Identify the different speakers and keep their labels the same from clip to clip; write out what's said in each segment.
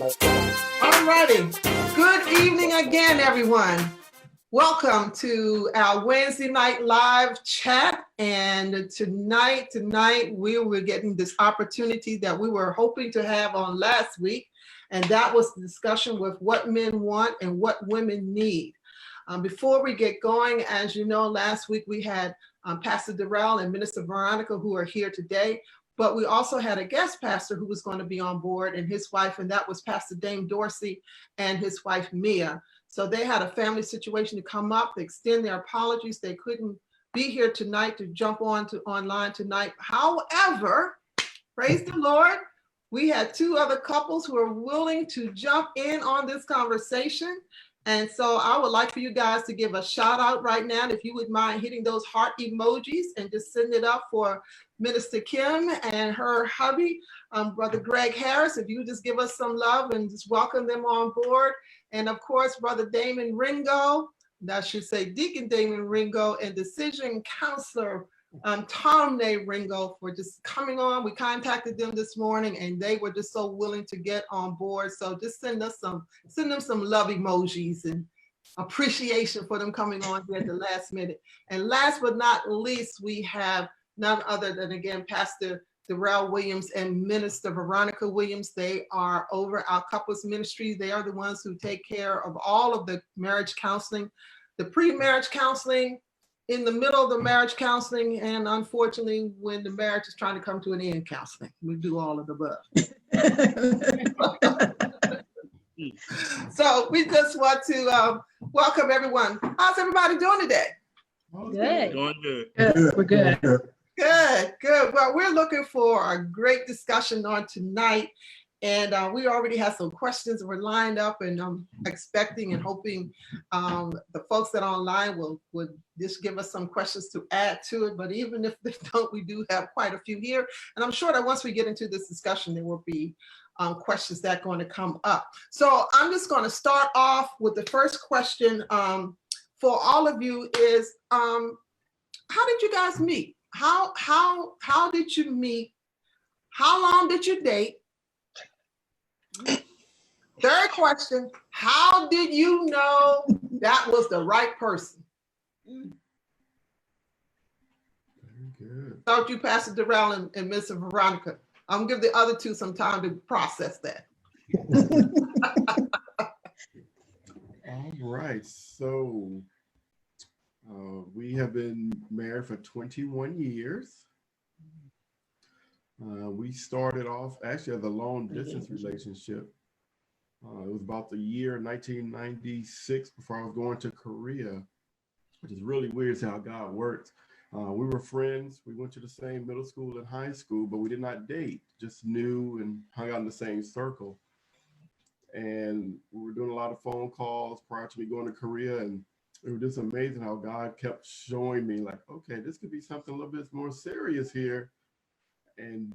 Speaker 1: All righty. Good evening again, everyone. Welcome to our Wednesday night live chat. And tonight, we were getting this opportunity that we were hoping to have on last week. And that was the discussion with what men want and what women need. Before we get going, as you know, last week we had Pastor Darrell and Minister Veronica who are here today. But we also had a guest pastor who was going to be on board and his wife, and that was Pastor Dame Dorsey and his wife, Mia. So they had a family situation to come up, to extend their apologies. They couldn't be here tonight to jump on to online tonight. However, praise the Lord, we had two other couples who are willing to jump in on this conversation. And so I would like for you guys to give a shout out right now, if you would mind hitting those heart emojis and just send it up for Minister Kim and her hubby, Brother Greg Harris. If you just give us some love and just welcome them on board. And of course, Brother Damon Ringo, I should say Deacon Damon Ringo, and Decision Counselor Tom Ringo for just coming on. We contacted them this morning and they were just so willing to get on board. So just send them some love emojis and appreciation for them coming on here at the last minute. And last but not least, we have none other than, again, Pastor Darrell Williams and Minister Veronica Williams. They are over our couples ministry. They are the ones who take care of all of the marriage counseling, the pre-marriage counseling, in the middle of the marriage counseling, and unfortunately, when the marriage is trying to come to an end, counseling. We do all of the above. So we just want to welcome everyone. How's everybody doing today?
Speaker 2: Good.
Speaker 3: Doing good.
Speaker 2: Good. We're good.
Speaker 1: Good. Well, we're looking for a great discussion on tonight. And we already have some questions we're lined up, and I'm expecting and hoping the folks that are online would just give us some questions to add to it. But even if they don't, we do have quite a few here. And I'm sure that once we get into this discussion, there will be questions that are going to come up. So I'm just going to start off with the first question for all of you is, how did you guys meet? How did you meet? How long did you date? Third question, how did you know that was the right person?
Speaker 4: Very good.
Speaker 1: Start with you, Pastor Darrell and Mr. Veronica. I'm gonna give the other two some time to process that.
Speaker 4: All right, so we have been married for 21 years. We started off actually as a long distance relationship. It was about the year 1996 before I was going to Korea, which is really weird how God works. We were friends. We went to the same middle school and high school, but we did not date, just knew and hung out in the same circle. And we were doing a lot of phone calls prior to me going to Korea. And it was just amazing how God kept showing me like, okay, this could be something a little bit more serious here. And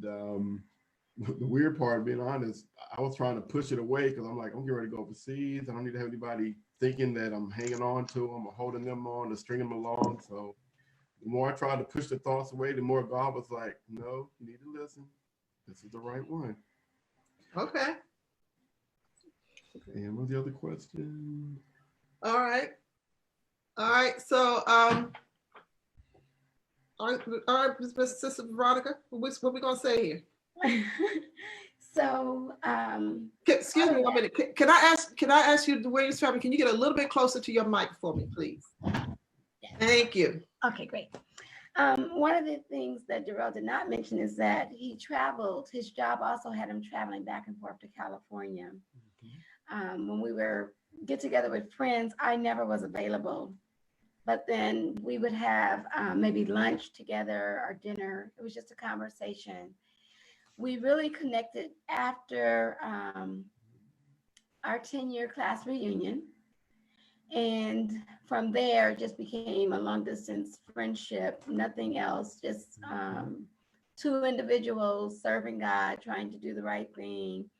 Speaker 4: the weird part, being honest, I was trying to push it away because I'm like, I'm getting ready to go overseas. I don't need to have anybody thinking that I'm hanging on to them or holding them on or stringing them along. So the more I tried to push the thoughts away, the more God was like, no, you need to listen. This is the right one.
Speaker 1: Okay.
Speaker 4: And what's the other question?
Speaker 1: All right. So, all right, Sister Veronica, what we gonna say here?
Speaker 2: So,
Speaker 1: Excuse me 1 minute. Can I ask you the way you're traveling? Can you get a little bit closer to your mic for me, please?
Speaker 2: yes.
Speaker 1: Thank you.
Speaker 2: Okay, great. One of the things that Darrell did not mention is that he traveled. His job also had him traveling back and forth to California. When we were get together with friends, I never was available. But then we would have maybe lunch together or dinner. It was just a conversation. We really connected after our 10-year class reunion. And from there, it just became a long distance friendship, nothing else, just two individuals serving God, trying to do the right thing.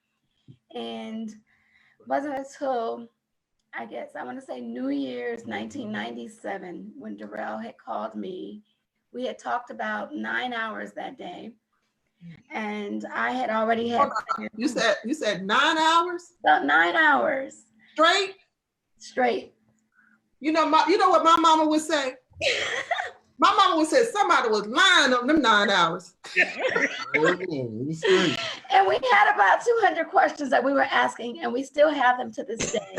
Speaker 2: And it wasn't until, I guess, I want to say New Year's 1997, when Darrell had called me. We had talked about 9 hours that day. And I had already had
Speaker 1: You said 9 hours
Speaker 2: about 9 hours
Speaker 1: straight.
Speaker 2: straight.
Speaker 1: You know what my mama would say? My mama would say somebody was lying on them 9 hours.
Speaker 2: And we had about 200 questions that we were asking, and we still have them to this day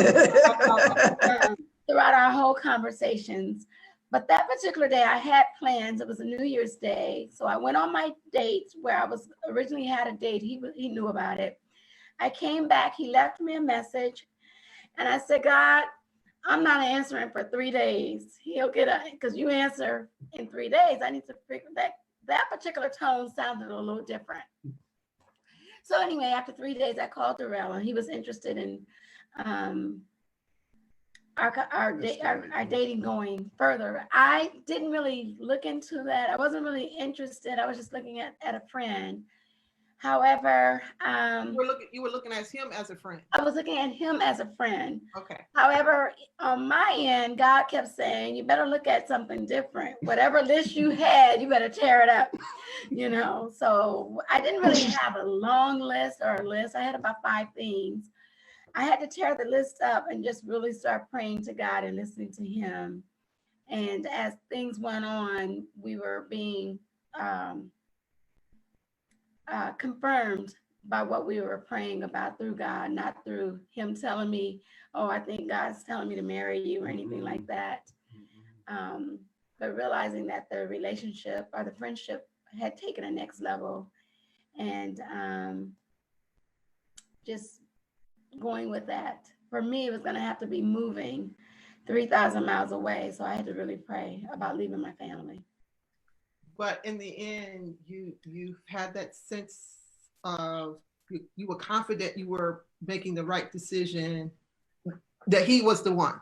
Speaker 2: throughout our whole conversations. But that particular day, I had plans. It was a New Year's Day, so I went on my date where I was originally had a date. He knew about it. I came back. He left me a message, and I said, God, I'm not answering for 3 days. He'll get it because you answer in 3 days. I need to figure that particular tone sounded a little different. So anyway, after 3 days, I called Darrell, and he was interested in our dating going further. I didn't really look into that. I wasn't really interested. I was just looking at a friend. However,
Speaker 1: you were looking at him as a friend.
Speaker 2: I was looking at him as a friend.
Speaker 1: Okay.
Speaker 2: However, on my end, God kept saying, you better look at something different. Whatever list you had, you better tear it up, So I didn't really have a long list or a list. I had about 5 things. I had to tear the list up and just really start praying to God and listening to him. And as things went on, we were being confirmed by what we were praying about through God, not through him telling me, oh, I think God's telling me to marry you or anything like that. But realizing that the relationship or the friendship had taken a next level, and just going with that. For me, it was going to have to be moving 3,000 miles away. So I had to really pray about leaving my family.
Speaker 1: But in the end, you had that sense of you were confident you were making the right decision, that he was the one.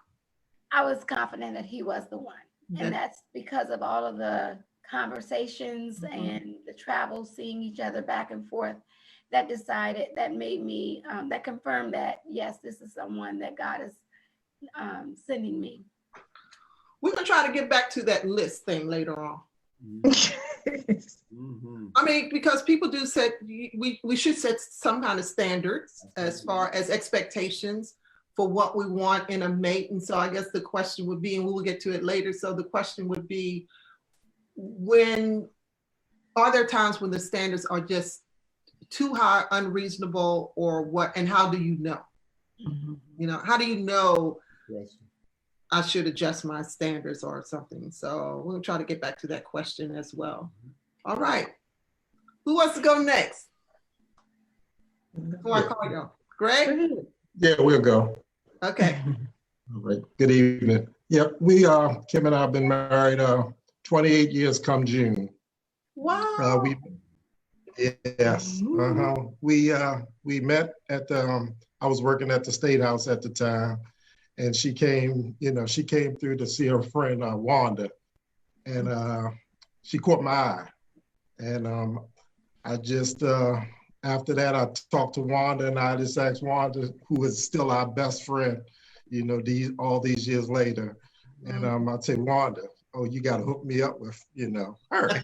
Speaker 2: I was confident that he was the one. And that's because of all of the conversations and the travel, seeing each other back and forth, that made me, that confirmed that, yes, this is someone that God is sending me.
Speaker 1: We're going to try to get back to that list thing later on. I mean, because people do set, we should set some kind of standards as far as expectations for what we want in a mate. And so I guess the question would be, and we will get to it later. So the question would be, are there times when the standards are just too high, unreasonable, or what? And how do you know? How do you know I should adjust my standards or something? So we'll try to get back to that question as well. All right. Who wants to go next? Before I call you. Greg?
Speaker 3: Yeah, we'll go.
Speaker 1: Okay.
Speaker 3: All right. Good evening. Yep, Kim and I have been married 28 years come June.
Speaker 1: Wow.
Speaker 3: Yes. We met at I was working at the State House at the time, and she came through to see her friend Wanda, and she caught my eye, and I just after that I talked to Wanda, and I just asked Wanda, who is still our best friend, all these years later, and I say, Wanda, oh, you got to hook me up with her.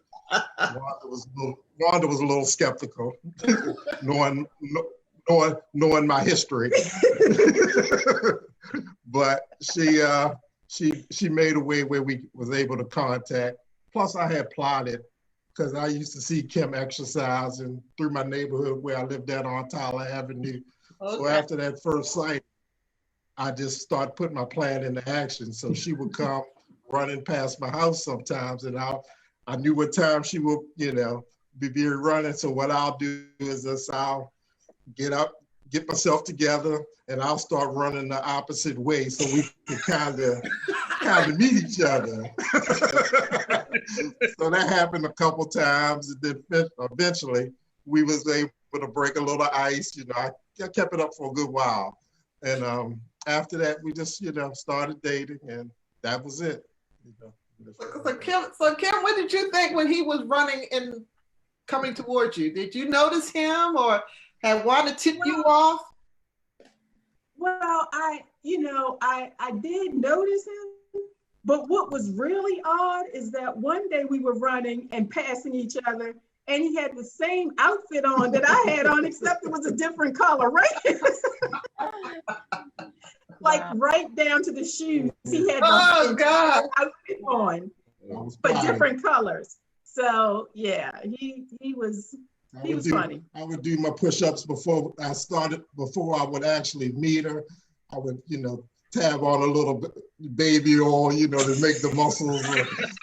Speaker 3: Wanda was a little skeptical, knowing my history, but she made a way where we was able to contact. Plus, I had plotted, because I used to see Kim exercising through my neighborhood where I lived at on Tyler Avenue. Okay. So after that first sight, I just started putting my plan into action. So she would come running past my house sometimes, and I knew what time she would, be running. So what I'll do is I'll get up, get myself together, and I'll start running the opposite way so we can kind of meet each other. So that happened a couple times, and then eventually we was able to break a little ice. I kept it up for a good while, and after that we just started dating, and that was it.
Speaker 1: So Kim, what did you think when he was running and coming towards you? Did you notice him, or had Wanda tipped you off?
Speaker 5: Well, I did notice him, but what was really odd is that one day we were running and passing each other, and he had the same outfit on that I had on, except it was a different color, right? Like right down to the shoes. He had the
Speaker 1: God.
Speaker 5: outfit on, but different colors. So yeah, he was funny.
Speaker 3: I would do my push-ups before I would actually meet her. I would, tab on a little bit, baby oil, to make the muscles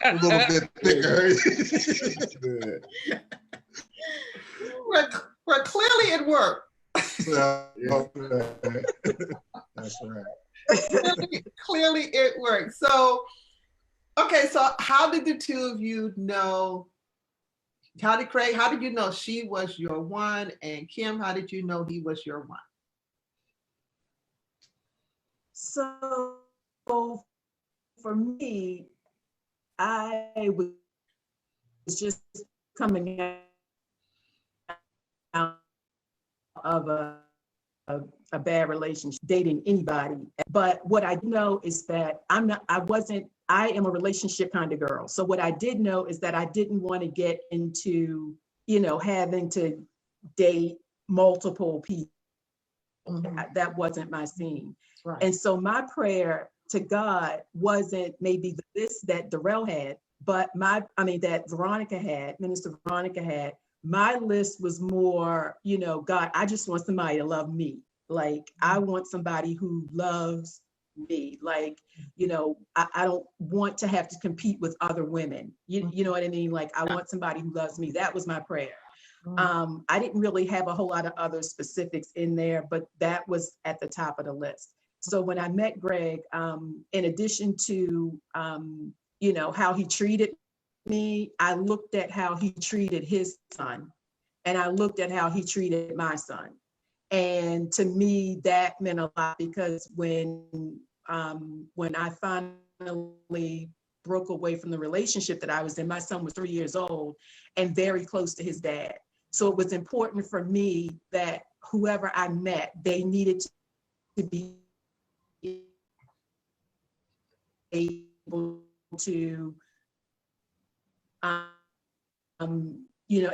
Speaker 3: a little bit thicker.
Speaker 1: Well, clearly it worked.
Speaker 3: That's right.
Speaker 1: Clearly it worked. So, okay, so how did the two of you know? How did you know she was your one? And Kim, how did you know he was your one?
Speaker 5: So for me, I was just coming out of a bad relationship, dating anybody. But what I know is that I am a relationship kind of girl. So what I did know is that I didn't want to get into, having to date multiple people. Mm-hmm. That wasn't my scene. Right. And so my prayer to God wasn't maybe this that Darrell had, but that Veronica had, Minister Veronica had. My list was more, God, I just want somebody to love me. Like, I want somebody who loves me. Like, I don't want to have to compete with other women. You know what I mean? Like, I want somebody who loves me. That was my prayer. I didn't really have a whole lot of other specifics in there, but that was at the top of the list. So when I met Greg, in addition to, how he treated me, I looked at how he treated his son, and I looked at how he treated my son. And to me, that meant a lot, because when I finally broke away from the relationship that I was in, my son was 3 years old and very close to his dad. So it was important for me that whoever I met, they needed to be able to,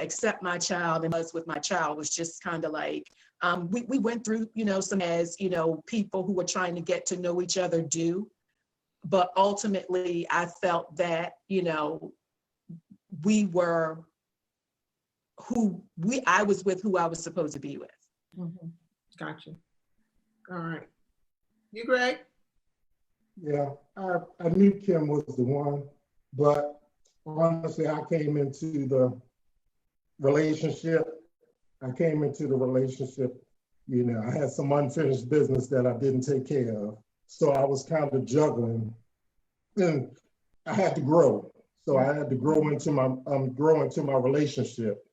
Speaker 5: accept my child. And was with my child was just kind of like, we went through, some as, people who were trying to get to know each other do. But ultimately, I felt that, we were I was with who I was supposed to be with.
Speaker 1: Mm-hmm. Gotcha. All right. You, Greg?
Speaker 3: Yeah, I knew Kim was the one, but honestly, I came into the relationship. I had some unfinished business that I didn't take care of. So I was kind of juggling, and I had to grow. So I had to grow into my relationship.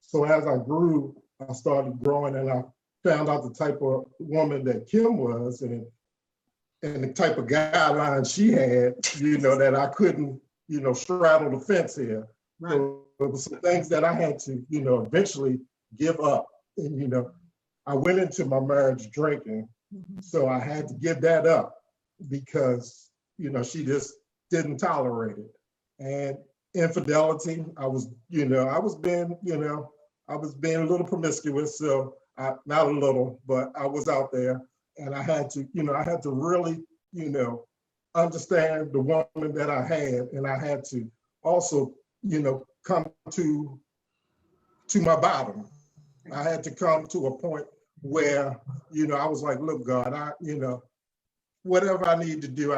Speaker 3: So as I grew, I started growing, and I found out the type of woman that Kim was, and the type of guidelines she had, that I couldn't, straddle the fence here. Right. So there were some things that I had to, eventually give up. And, I went into my marriage drinking. Mm-hmm. So I had to give that up because, she just didn't tolerate it. And infidelity, I was being a little promiscuous. So not a little, but I was out there. And I had to really, understand the woman that I had. And I had to also, come to my bottom. I had to come to a point where, I was like, look, God, whatever I need to do.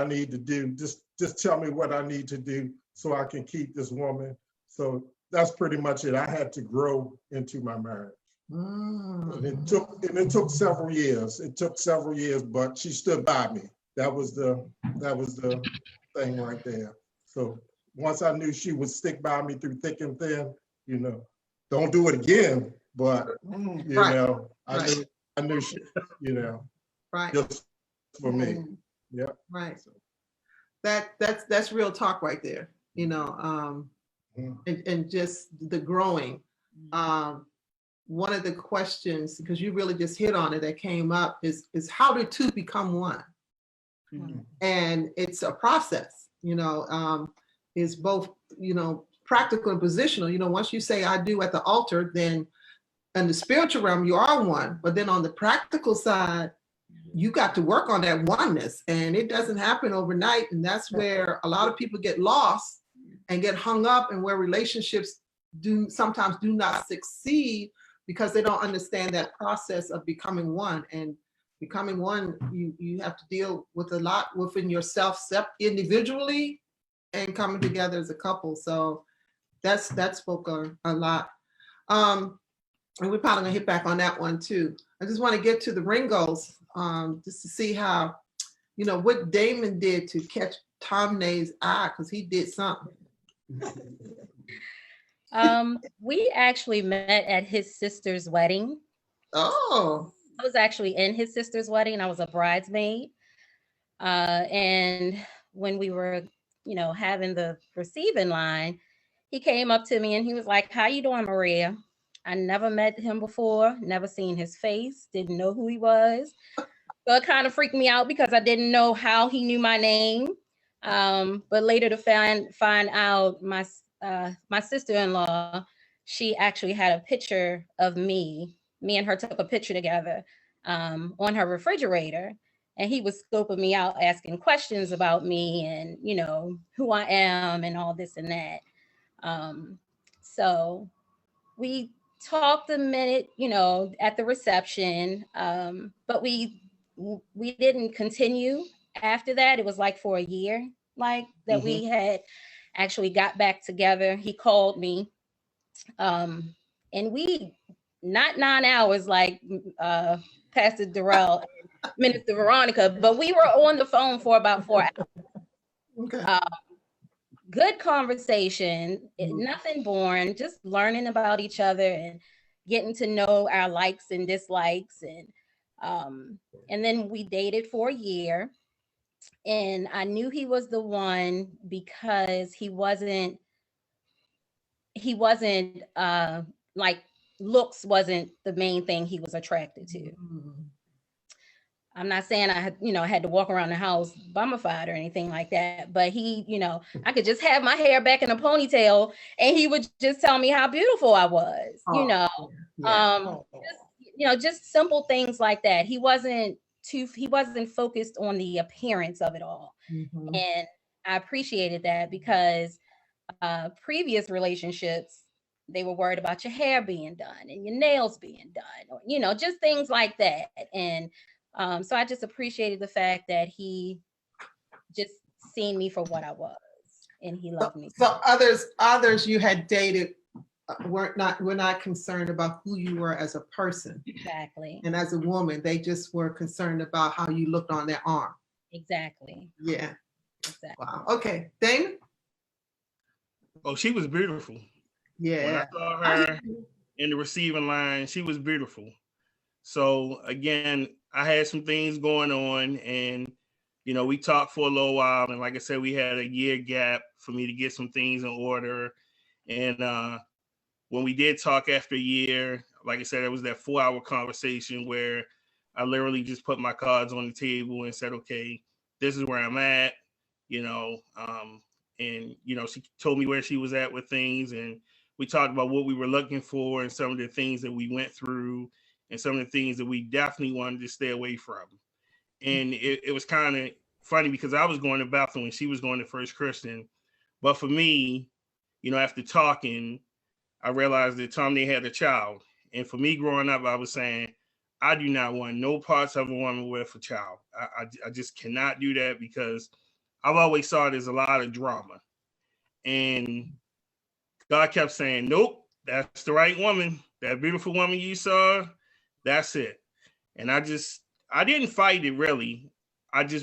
Speaker 3: Just tell me what I need to do so I can keep this woman. So that's pretty much it. I had to grow into my marriage. And it took several years. But she stood by me. That was the thing right there. So once I knew she would stick by me through thick and thin, don't do it again. But I knew she,
Speaker 1: right,
Speaker 3: just for me. Yeah.
Speaker 1: Right. So that's real talk right there. And just the growing. One of the questions, because you really just hit on it, that came up is how do two become one? Mm-hmm. And it's a process, is both, practical and positional. You know, once you say I do at the altar, then in the spiritual realm, you are one. But then on the practical side, you got to work on that oneness, and it doesn't happen overnight. And that's where a lot of people get lost and get hung up, and where relationships sometimes do not succeed because they don't understand that process of becoming one. And becoming one, you have to deal with a lot within yourself individually and coming together as a couple. So that spoke a lot. And we're probably gonna hit back on that one too. I just want to get to the Ringos, just to see how, you know, what Damon did to catch Tomnay's eye, because he did something.
Speaker 6: We actually met at his sister's wedding.
Speaker 1: Oh.
Speaker 6: I was actually in his sister's wedding. I was a bridesmaid. And when we were, you know, having the receiving line, he came up to me and he was like, "How you doing, Maria?" I never met him before, never seen his face, didn't know who he was. So it kind of freaked me out because I didn't know how he knew my name. But later to find out, my sister-in-law, she actually had a picture of me. Me and her took a picture together on her refrigerator. And he was scoping me out, asking questions about me and, you know, who I am and all this and that. So we talked a minute, you know, at the reception, but we didn't continue after that. It was like for a year, like that we had actually got back together. He called me, and we, not 9 hours like Pastor Darrell and Minister Veronica, but we were on the phone for about 4 hours.
Speaker 1: Okay.
Speaker 6: Good conversation, nothing boring, just learning about each other and getting to know our likes and dislikes. And then we dated for a year, and I knew he was the one because he wasn't like, looks wasn't the main thing he was attracted to. I'm not saying I had to walk around the house bummified or anything like that, but he, you know, I could just have my hair back in a ponytail and he would just tell me how beautiful I was, you know. Just simple things like that. He wasn't focused on the appearance of it all. And I appreciated that because previous relationships, they were worried about your hair being done and your nails being done, or, you know, just things like that. And so I just appreciated the fact that he just seen me for what I was, and he loved me.
Speaker 1: So others you had dated were not concerned about who you were as a person.
Speaker 6: Exactly.
Speaker 1: And as a woman, they just were concerned about how you looked on their arm.
Speaker 6: Exactly.
Speaker 1: Yeah.
Speaker 6: Exactly.
Speaker 1: Wow. Okay. Damon?
Speaker 7: Oh, she was beautiful.
Speaker 1: Yeah.
Speaker 7: When I saw her in the receiving line, she was beautiful. So again, I had some things going on, and you know, we talked for a little while, and like I said, we had a year gap for me to get some things in order. And when we did talk after a year, like I said, it was that 4-hour conversation where I literally just put my cards on the table and said, okay, this is where I'm at, you know, and you know, she told me where she was at with things, and we talked about what we were looking for and some of the things that we went through and some of the things that we definitely wanted to stay away from. And it was kind of funny because I was going to Bethel and she was going to First Christian. But for me, you know, after talking, I realized that Tommy had a child. And for me growing up, I was saying, I do not want no parts of a woman with a child. I just cannot do that because I've always saw it as a lot of drama. And God kept saying, nope, that's the right woman. That beautiful woman you saw, that's it. And I didn't fight it really.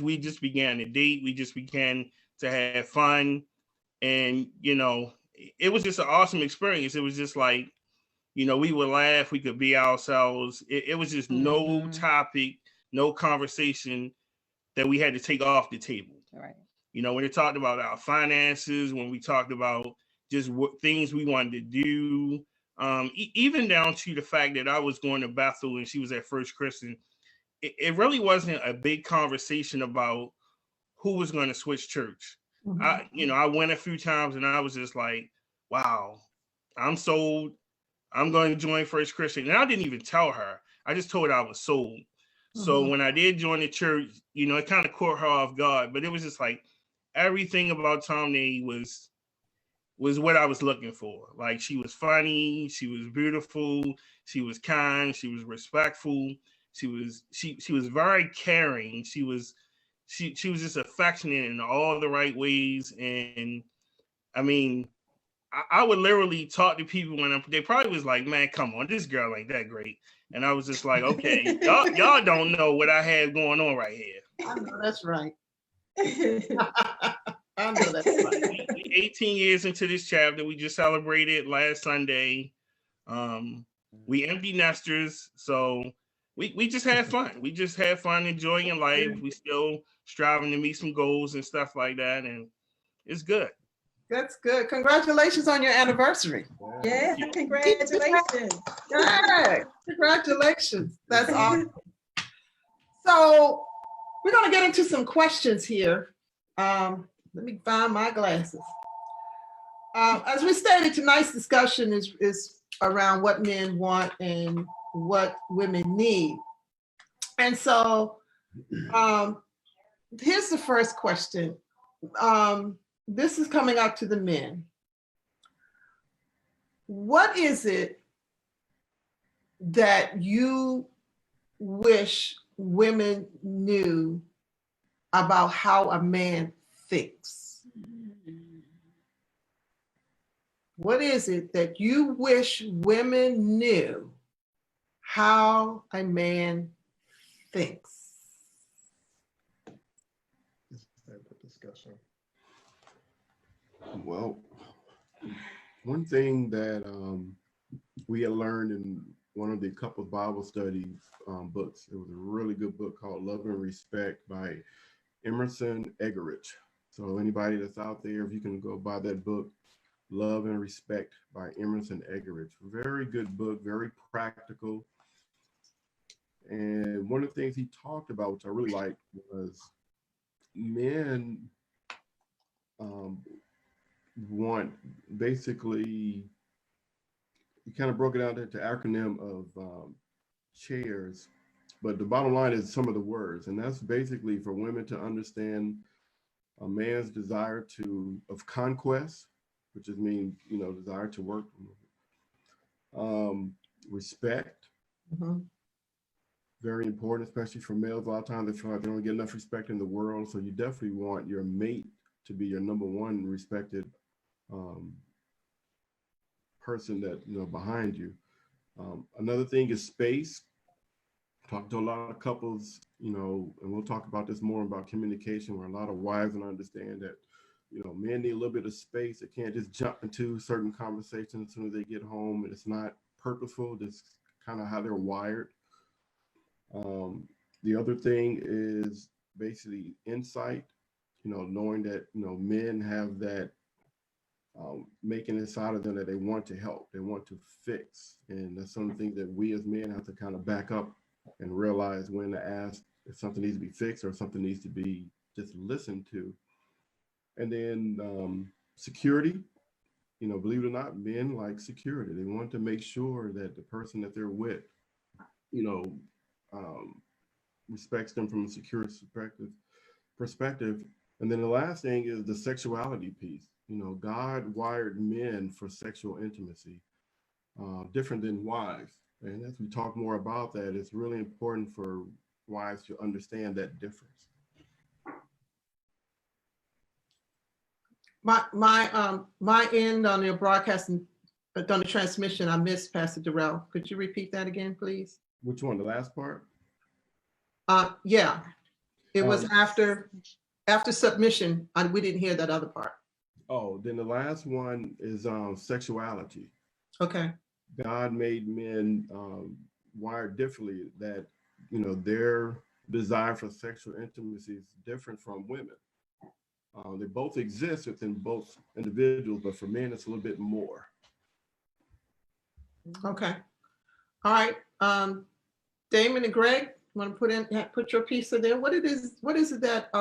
Speaker 7: We just began to date. We just began to have fun. And, you know, it was just an awesome experience. It was just like, you know, we would laugh, we could be ourselves. It was just no topic, no conversation that we had to take off the table.
Speaker 6: Right.
Speaker 7: You know, when it talked about our finances, when we talked about just what things we wanted to do, even down to the fact that I was going to Bethel and she was at First Christian, it really wasn't a big conversation about who was going to switch church. I went a few times and I was just like, wow, I'm sold. I'm going to join First Christian. And I didn't even tell her. I just told her I was sold. So when I did join the church, you know, it kind of caught her off guard, but it was just like everything about Tomney was what I was looking for. Like, she was funny, she was beautiful, she was kind, she was respectful, she was very caring. She was just affectionate in all the right ways. And I mean, I would literally talk to people when they probably was like, man, come on, this girl ain't that great. And I was just like, okay, y'all don't know what I have going on right here.
Speaker 1: I know that's right. I know that's right.
Speaker 7: 18 years into this chapter, we just celebrated last Sunday. We empty nesters, so we just had fun. We just had fun enjoying life. We still striving to meet some goals and stuff like that, and it's good.
Speaker 1: That's good. Congratulations on your anniversary.
Speaker 5: Yeah, congratulations.
Speaker 1: Yeah, congratulations. That's awesome. So we're going to get into some questions here. Let me find my glasses. As we stated, tonight's discussion is around what men want and what women need. And so here's the first question. This is coming out to the men. What is it that you wish women knew about how a man thinks? What is it that you wish women knew how a man thinks?
Speaker 3: Discussion.
Speaker 4: Well, one thing that we had learned in one of the couples Bible study books, it was a really good book called Love and Respect by Emerson Eggerichs. So anybody that's out there, if you can go buy that book, Love and Respect by Emerson Eggerichs. Very good book, very practical. And one of the things he talked about, which I really liked, was men want basically, he kind of broke it down to acronym of chairs, but the bottom line is some of the words, and that's basically for women to understand a man's desire of conquest, which is mean, you know, desire to work, respect, very important, especially for males. A lot of times they feel like they don't get enough respect in the world, so you definitely want your mate to be your number one respected person that, you know, behind you. Another thing is space. Talk to a lot of couples, you know, and we'll talk about this more about communication, where a lot of wives don't understand that, you know, men need a little bit of space. They can't just jump into certain conversations as soon as they get home, and it's not purposeful. Just kind of how they're wired. The other thing is basically insight, you know, knowing that, you know, men have that making inside of them that they want to help, they want to fix. And that's some of the things that we as men have to kind of back up and realize when to ask if something needs to be fixed or something needs to be just listened to. And then security, you know, believe it or not, men like security. They want to make sure that the person that they're with, you know, respects them from a secure perspective. And then the last thing is the sexuality piece. You know, God wired men for sexual intimacy, different than wives. And as we talk more about that, it's really important for wives to understand that difference.
Speaker 1: My end on your broadcasting, on the transmission, I missed, Pastor Darrell. Could you repeat that again, please?
Speaker 4: Which one? The last part?
Speaker 1: Yeah, it was after submission. We didn't hear that other part.
Speaker 4: Oh, then the last one is sexuality.
Speaker 1: Okay. God
Speaker 4: made men wired differently, that, you know, their desire for sexual intimacy is different from women. They both exist within both individuals, but for men, it's a little bit more.
Speaker 1: Okay. All right. Damon and Greg, want to put your piece in there? What is it that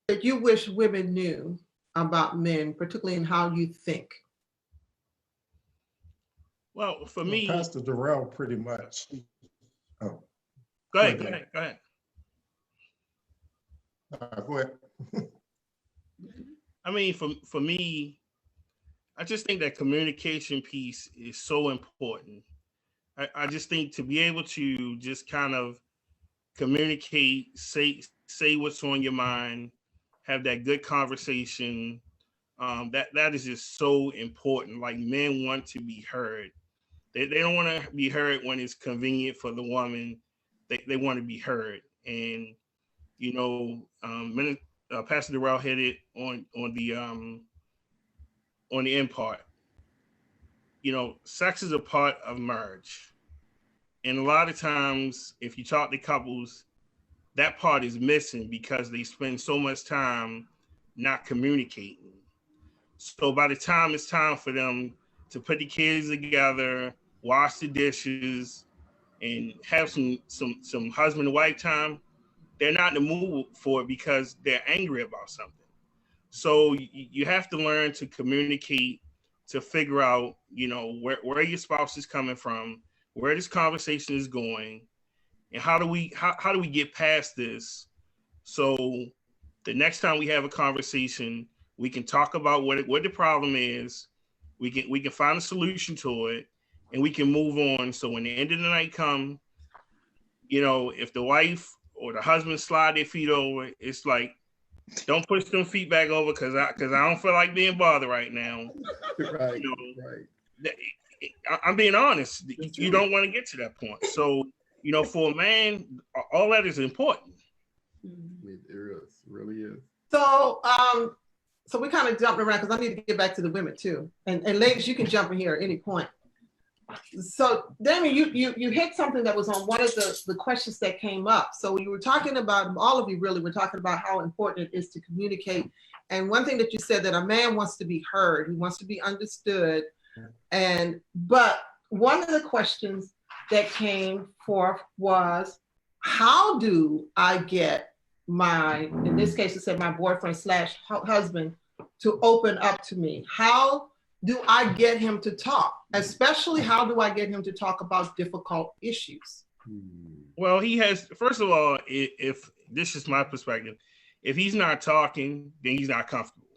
Speaker 1: that you wish women knew about men, particularly in how you think?
Speaker 7: Well, for
Speaker 3: Well,
Speaker 7: me,
Speaker 3: Pastor Darrell pretty much. Oh,
Speaker 7: go ahead.
Speaker 3: go ahead.
Speaker 7: I mean, for me, I just think that communication piece is so important. I just think to be able to just kind of communicate, say what's on your mind, have that good conversation. That is just so important. Like, men want to be heard. They don't want to be heard when it's convenient for the woman. They want to be heard. And Pastor Darrell hit it on the end part. Sex is a part of marriage. And a lot of times, if you talk to couples, that part is missing because they spend so much time not communicating. So by the time it's time for them to put the kids together, wash the dishes, and have some husband and wife time, they're not in the mood for it because they're angry about something. So you have to learn to communicate, to figure out, where your spouse is coming from, where this conversation is going, and how do we get past this, so the next time we have a conversation, we can talk about what the problem is, we can find a solution to it, and we can move on. So when the end of the night come, if the wife or the husband slide their feet over, it's like, don't push them feet back over because I don't feel like being bothered right now.
Speaker 4: Right.
Speaker 7: I'm being honest. You don't want to get to that point. So, for a man, all that is important.
Speaker 4: It is, really is.
Speaker 1: So, so we kind of jumped around because I need to get back to the women too. And ladies, you can jump in here at any point. So, Damien, you hit something that was on one of the questions that came up. So you were talking about, all of you really were talking about how important it is to communicate. And one thing that you said, that a man wants to be heard, he wants to be understood. But one of the questions that came forth was, how do I get in this case it said my boyfriend / husband to open up to me? How do I get him to talk? Especially, how do I get him to talk about difficult issues?
Speaker 7: Well, he has, first of all, if this is my perspective, if he's not talking, then he's not comfortable.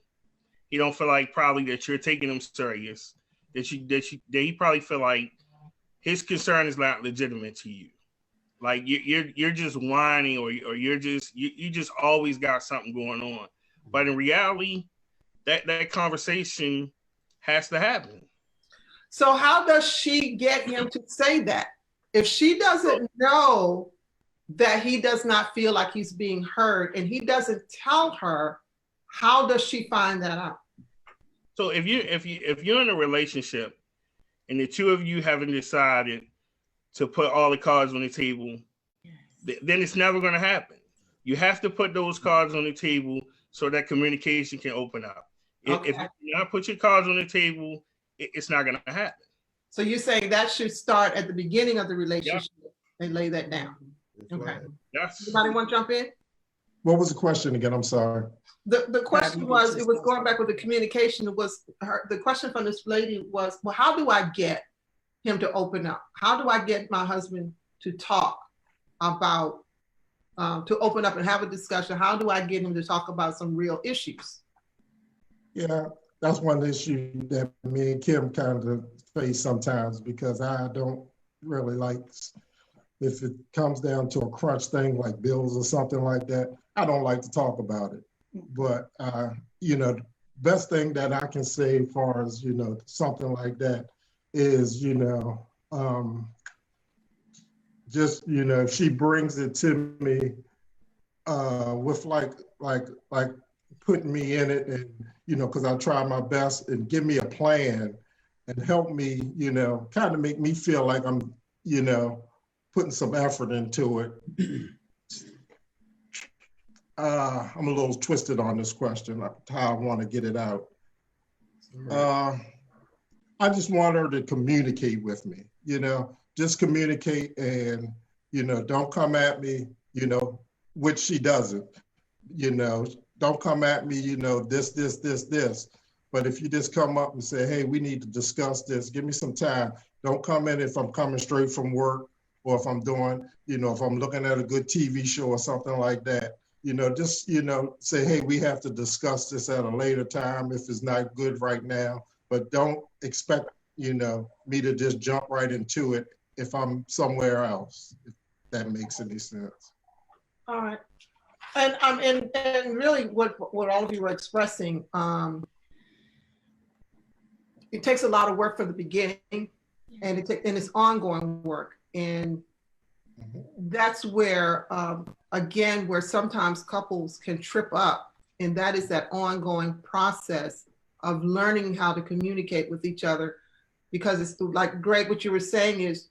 Speaker 7: He don't feel like probably that you're taking him serious, that he probably feel like his concern is not legitimate to you. Like you're just whining, or you just always got something going on. But in reality, that conversation has to happen.
Speaker 1: So how does she get him to say that? If she doesn't know that he does not feel like he's being heard and he doesn't tell her, how does she find that out?
Speaker 7: So if you're in a relationship and the two of you haven't decided to put all the cards on the table, then it's never going to happen. You have to put those cards on the table so that communication can open up.
Speaker 1: Okay.
Speaker 7: If you not put your cards on the table, it's not going to happen.
Speaker 1: So you're saying that should start at the beginning of the relationship and lay that down.
Speaker 4: That's
Speaker 1: Okay.
Speaker 4: right.
Speaker 7: Yes.
Speaker 1: Anybody want to jump in?
Speaker 3: What was the question again? I'm sorry.
Speaker 1: The question was, it was going back with the communication. The question from this lady was, well, how do I get him to open up? How do I get my husband to talk about, to open up and have a discussion? How do I get him to talk about some real issues?
Speaker 3: Yeah, that's one issue that me and Kim kind of face sometimes, because I don't really like, if it comes down to a crunch thing like bills or something like that, I don't like to talk about it. But, best thing that I can say as far as, something like that is, just, if she brings it to me with like putting me in it, and, because I try my best, and give me a plan and help me, kind of make me feel like I'm, putting some effort into it. I'm a little twisted on this question, how I want to get it out. I just want her to communicate with me, just communicate, and, don't come at me, which she doesn't, don't come at me, this. But if you just come up and say, hey, we need to discuss this, give me some time, Don't come in if I'm coming straight from work or if I'm doing, if I'm looking at a good TV show or something like that. Just, say, hey, we have to discuss this at a later time if it's not good right now, but don't expect, me to just jump right into it if I'm somewhere else, if that makes any sense.
Speaker 1: All right. And really what all of you were expressing, it takes a lot of work for the beginning, and it's ongoing work. And that's where, again, where sometimes couples can trip up, and that is that ongoing process of learning how to communicate with each other. Because it's like, Greg, what you were saying is,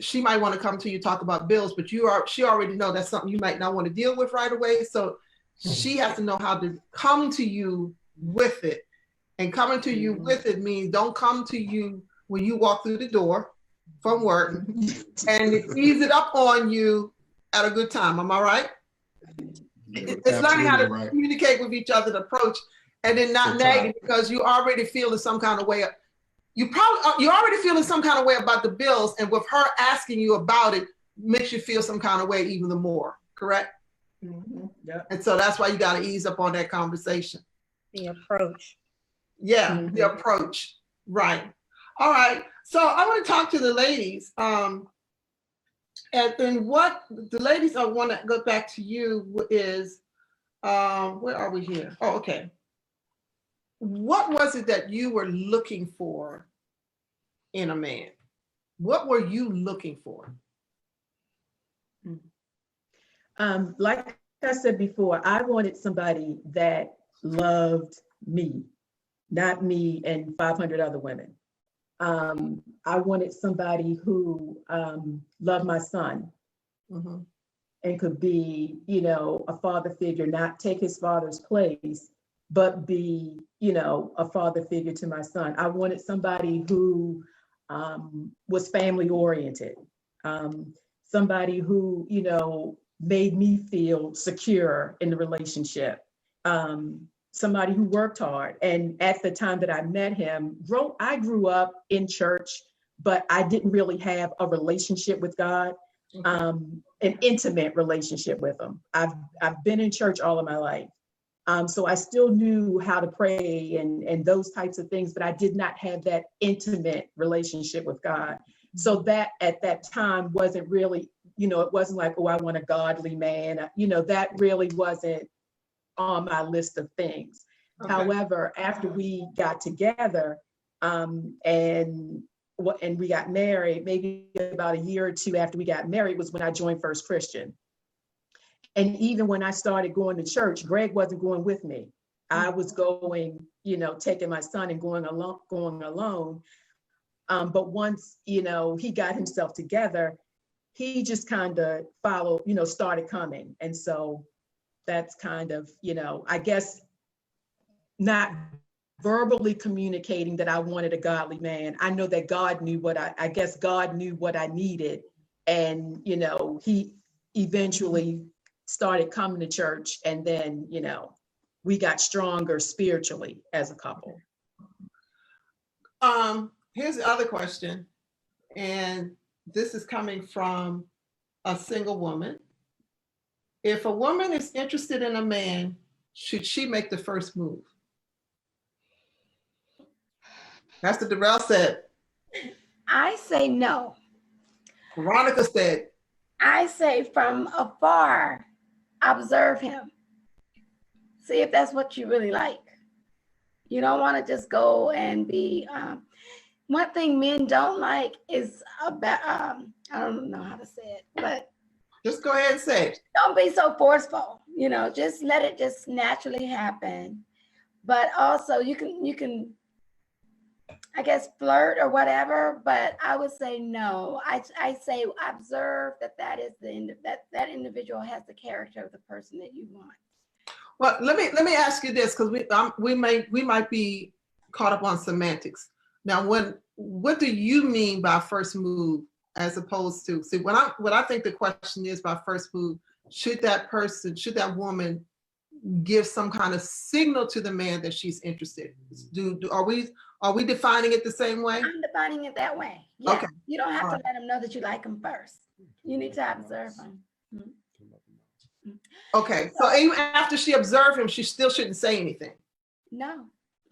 Speaker 1: she might want to come to you, talk about bills, but she already know that's something you might not want to deal with right away. So she has to know how to come to you with it. And coming to you with it means don't come to you when you walk through the door from work and ease it up on you at a good time. Am I right? It's learning how to communicate with each other, the approach, and then not nagging because you already feeling some kind of way. You already feeling some kind of way about the bills, and with her asking you about it makes you feel some kind of way even the more, correct?
Speaker 5: Mm-hmm. Yeah.
Speaker 1: And so that's why you got to ease up on that conversation.
Speaker 6: The approach.
Speaker 1: Yeah, the approach. Right. All right. So I want to talk to the ladies. And what the ladies, I want to go back to you is, where are we here? Oh, okay. What was it that you were looking for in a man? What were you looking for?
Speaker 5: Like I said before, I wanted somebody that loved me, not me and 500 other women. I wanted somebody who loved my son and could be, a father figure, not take his father's place, but be, a father figure to my son. I wanted somebody who was family oriented, somebody who, made me feel secure in the relationship, somebody who worked hard. And at the time that I met him, I grew up in church, but I didn't really have a relationship with God, an intimate relationship with him. I've been in church all of my life. So I still knew how to pray and those types of things, but I did not have that intimate relationship with God. So that at that time wasn't really, it wasn't like, oh, I want a godly man. That really wasn't on my list of things. Okay. However, after we got together and we got married, maybe about a year or two after we got married was when I joined First Christian. And even when I started going to church, Greg wasn't going with me. I was going, taking my son and going alone. But once, he got himself together, he just kind of followed, started coming. And so that's kind of, I guess not verbally communicating that I wanted a godly man. I know that God knew I guess God knew what I needed. And, he eventually started coming to church, and then, we got stronger spiritually as a couple.
Speaker 1: Here's the other question, and this is coming from a single woman. If a woman is interested in a man, should she make the first move? Pastor Darrell said.
Speaker 2: I say no.
Speaker 1: Veronica said.
Speaker 2: I say from afar, observe him. See if that's what you really like. You don't want to just go and be, one thing men don't like is about, I don't know how to say it, but.
Speaker 1: Just go ahead and say it.
Speaker 2: Don't be so forceful, just let it just naturally happen. But also you can, I guess, flirt or whatever, but I would say no. I say observe that is that individual has the character of the person that you want.
Speaker 1: Well, let me ask you this, because we might be caught up on semantics. Now, what do you mean by first move, as opposed to, see, what I think the question is by first move, should that woman give some kind of signal to the man that she's interested? Are Are we defining it the same way?
Speaker 2: I'm defining it that way. Yeah.
Speaker 1: Okay.
Speaker 2: You don't have
Speaker 1: All
Speaker 2: to
Speaker 1: right.
Speaker 2: let them know that you like them first. You need to observe them.
Speaker 1: Okay, so even after she observed him, she still shouldn't say anything.
Speaker 2: No.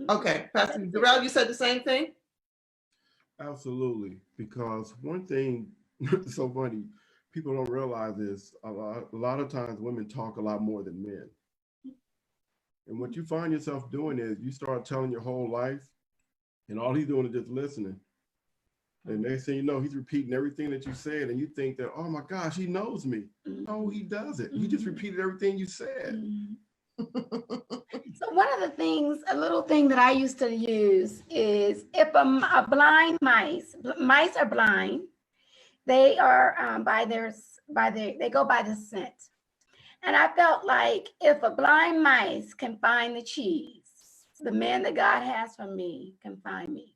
Speaker 1: Okay, Pastor Darrell, you said the same thing?
Speaker 4: Absolutely, because one thing so funny, people don't realize is a lot of times women talk a lot more than men. And what you find yourself doing is you start telling your whole life, and all he's doing is just listening. And next thing you know, he's repeating everything that you said, and you think that, oh my gosh, he knows me. No, he doesn't. He just repeated everything you said.
Speaker 2: So one of the things, a little thing that I used to use is if a blind mice are blind, they are they go by the scent. And I felt like if a blind mice can find the cheese, the man that God has for me can find me.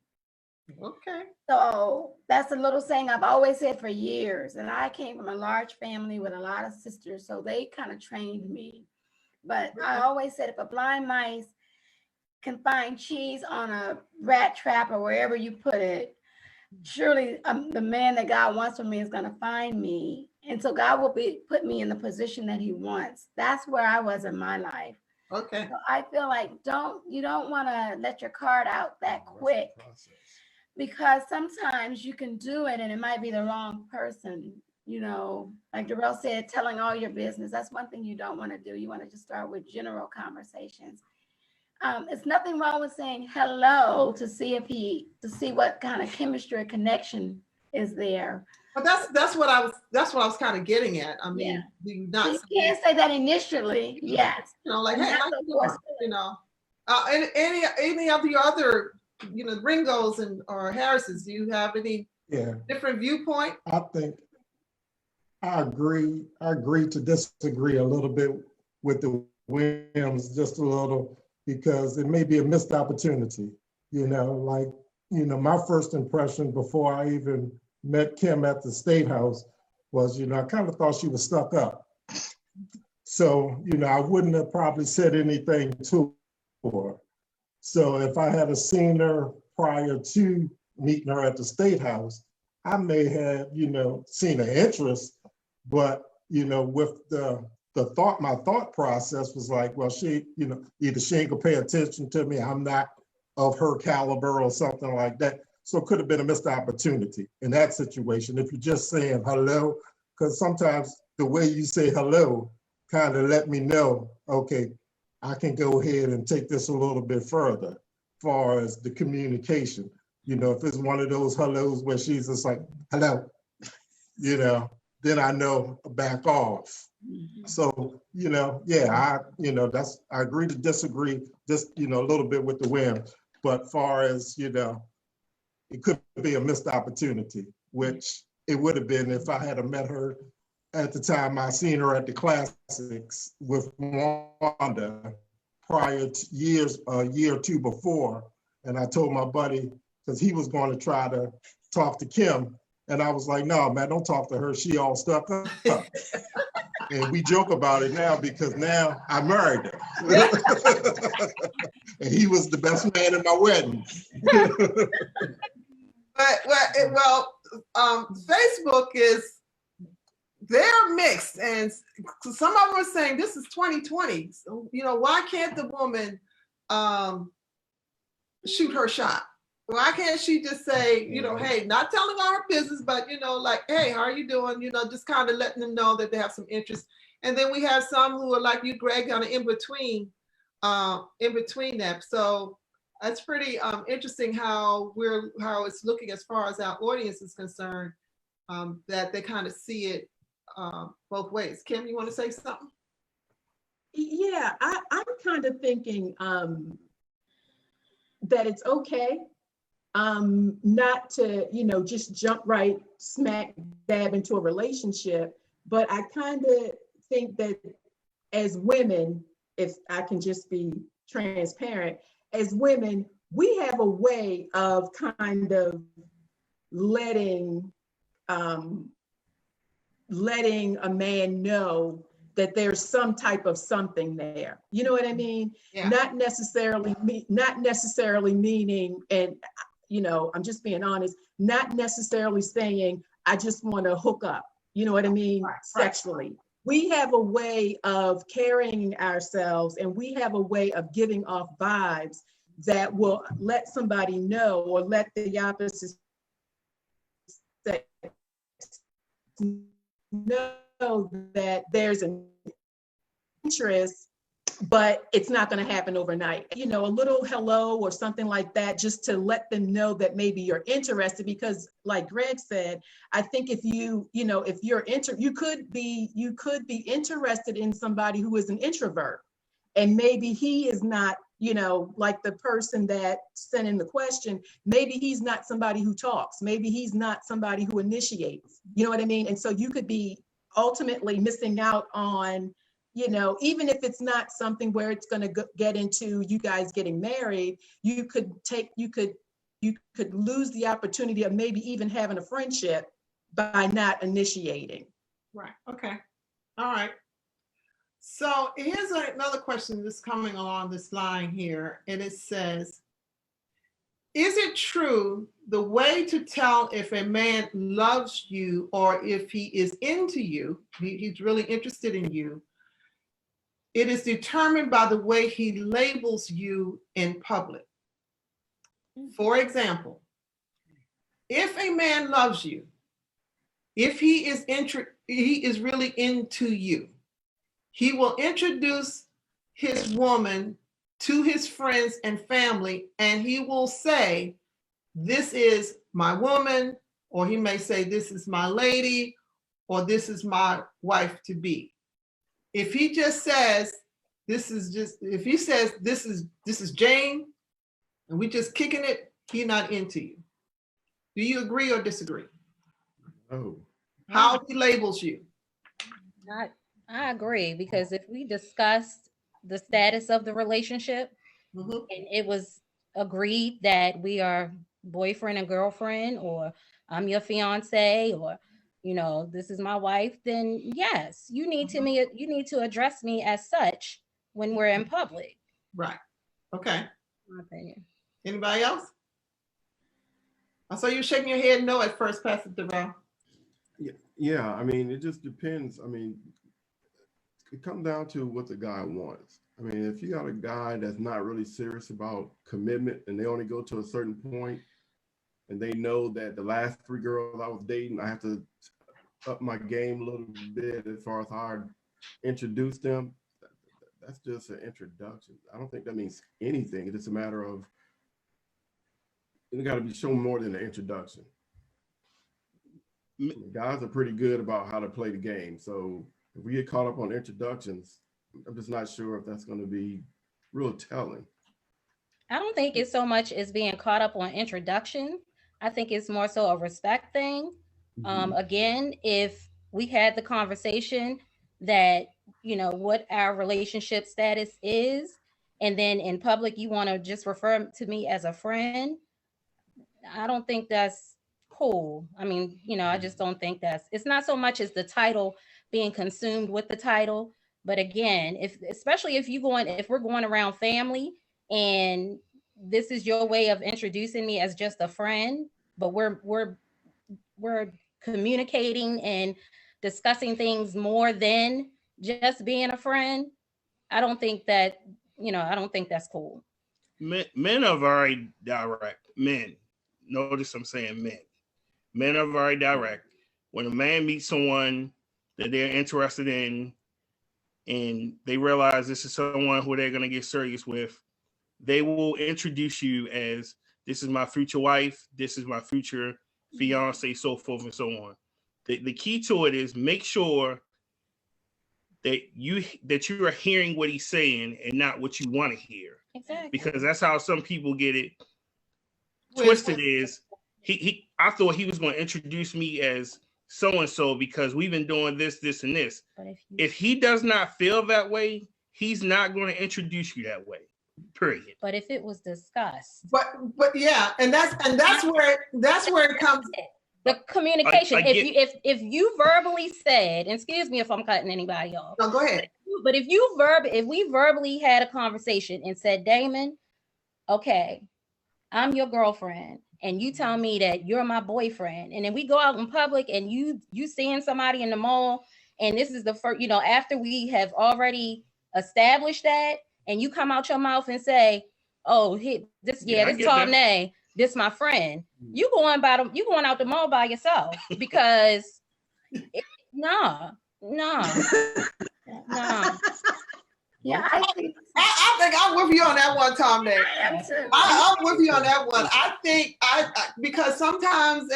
Speaker 1: Okay.
Speaker 2: So that's a little saying I've always said for years. And I came from a large family with a lot of sisters, so they kind of trained me. But I always said if a blind mice can find cheese on a rat trap or wherever you put it, surely the man that God wants for me is going to find me. And so God will put me in the position that he wants. That's where I was in my life.
Speaker 1: Okay.
Speaker 2: So I feel like you don't want to let your card out that quick, because sometimes you can do it and it might be the wrong person. You know, like Darrell said, telling all your business, that's one thing you don't want to do. You want to just start with general conversations. It's nothing wrong with saying hello to see what kind of chemistry or connection is there.
Speaker 1: But that's what I was kind of getting at. I mean, you
Speaker 2: can't say that initially. Yes.
Speaker 1: You know, like, hey, how you doing? You know, and any of the other, you know, Ringos or Harrises, do you have any different viewpoint?
Speaker 3: I think I agree to disagree a little bit with the Williams, just a little, because it may be a missed opportunity. You know, like, you know, my first impression before I even met Kim at the State House was, you know, I kind of thought she was stuck up. So, you know, I wouldn't have probably said anything to her. So if I had seen her prior to meeting her at the State House, I may have, you know, seen an interest, but, you know, with my thought process was like, well, she, you know, either she ain't gonna pay attention to me, I'm not of her caliber or something like that. So it could have been a missed opportunity in that situation. If you're just saying hello, because sometimes the way you say hello kind of let me know, okay, I can go ahead and take this a little bit further as far as the communication. You know, if it's one of those hellos where she's just like, hello, you know, then I know back off. So, you know, I agree to disagree just, you know, a little bit with the whim, but far as, you know, it could be a missed opportunity, which it would have been if I had met her at the time I seen her at the Classics with Wanda prior to a year or two before. And I told my buddy, because he was going to try to talk to Kim, and I was like, no, man, don't talk to her. She all stuck up. And we joke about it now because now I married her. And he was the best man in my wedding.
Speaker 1: Facebook they're mixed, and some of them are saying this is 2020. So, you know, why can't the woman shoot her shot? Why can't she just say, you know, hey, not telling all her business, but, you know, like, hey, how are you doing? You know, just kind of letting them know that they have some interest. And then we have some who are like you, Greg, kind of in between that. So that's pretty interesting how it's looking as far as our audience is concerned, that they kind of see it both ways. Kim, you want to say something?
Speaker 5: Yeah, I'm kind of thinking that it's okay not to, you know, just jump right smack dab into a relationship. But I kind of think that as women, if I can just be transparent, as women, we have a way of kind of letting a man know that there's some type of something there. You know what I mean?
Speaker 1: Yeah.
Speaker 5: Not necessarily meaning, and I'm just being honest, not necessarily saying I just want to hook up. You know what I mean?
Speaker 1: Right.
Speaker 5: Sexually. We have a way of carrying ourselves, and we have a way of giving off vibes that will let somebody know, or let the opposite sex know that there's an interest, but it's not going to happen overnight. A little hello or something like that, just to let them know that maybe you're interested. Because like Greg said, I think if you could be interested in somebody who is an introvert, and maybe he is not, like the person that sent in the question, maybe he's not somebody who talks, maybe he's not somebody who initiates, you know what I mean? And so you could be ultimately missing out on, even if it's not something where it's going to get into you guys getting married, you could lose the opportunity of maybe even having a friendship by not initiating.
Speaker 1: Right. Okay. All right. So here's another question that's coming along this line here. And it says, is it true the way to tell if a man loves you or if he is into you, he's really interested in you, it is determined by the way he labels you in public? For example, if a man loves you, if he is really into you, he will introduce his woman to his friends and family, and he will say, this is my woman, or he may say, this is my lady, or this is my wife to be. If he just says, this is Jane, and we just kicking it, he's not into you. Do you agree or disagree?
Speaker 4: Oh.
Speaker 1: How he labels you?
Speaker 6: I agree, because if we discussed the status of the relationship,
Speaker 1: Mm-hmm.
Speaker 6: and it was agreed that we are boyfriend and girlfriend, or I'm your fiance, or this is my wife, then yes, you need to address me as such when we're in public.
Speaker 1: Right. Okay.
Speaker 6: My opinion.
Speaker 1: Anybody else? I saw you shaking your head no at first, Pastor Devon.
Speaker 4: Yeah, I mean, it just depends. I mean, it comes down to what the guy wants. I mean, if you got a guy that's not really serious about commitment, and they only go to a certain point, and they know that the last 3 girls I was dating, I have to up my game a little bit as far as how I introduce them, that's just an introduction. I don't think that means anything. It's just a matter of, you got to be shown more than an introduction. Guys are pretty good about how to play the game. So if we get caught up on introductions, I'm just not sure if that's going to be real telling.
Speaker 6: I don't think it's so much as being caught up on introduction. I think it's more so a respect thing. Mm-hmm. Again, if we had the conversation that, what our relationship status is, and then in public, you want to just refer to me as a friend, I don't think that's cool. I mean, I just don't think it's not so much as the title being consumed with the title, but again, especially if we're going around family and this is your way of introducing me as just a friend, but we're communicating and discussing things more than just being a friend, I don't think that's cool.
Speaker 7: Men are very direct. Men. Notice I'm saying men. Men are very direct. When a man meets someone that they're interested in and they realize this is someone who they're going to get serious with, they will introduce you as, this is my future wife, this is my future fiance, so forth and so on. The key to it is make sure that you are hearing what he's saying and not what you want to hear.
Speaker 6: Exactly.
Speaker 7: Because that's how some people get it twisted. Is I thought he was going to introduce me as so-and-so because we've been doing this, and this. But if he does not feel that way, he's not going to introduce you that way. Period.
Speaker 6: But if it was discussed.
Speaker 1: But yeah, and that's where it comes.
Speaker 6: The communication.
Speaker 7: I get-
Speaker 6: If you verbally said, and excuse me if I'm cutting anybody off.
Speaker 1: No, go ahead.
Speaker 6: But if we verbally had a conversation and said, Damon, okay, I'm your girlfriend, and you tell me that you're my boyfriend, and then we go out in public and you seeing somebody in the mall, and this is the first, after we have already established that, and you come out your mouth and say, oh, this Tom Nay, this my friend. You going out the mall by yourself because nah.
Speaker 2: Yeah, I think
Speaker 1: I'm with you on that one, Tom. Day. I'm with you on that one. I think because sometimes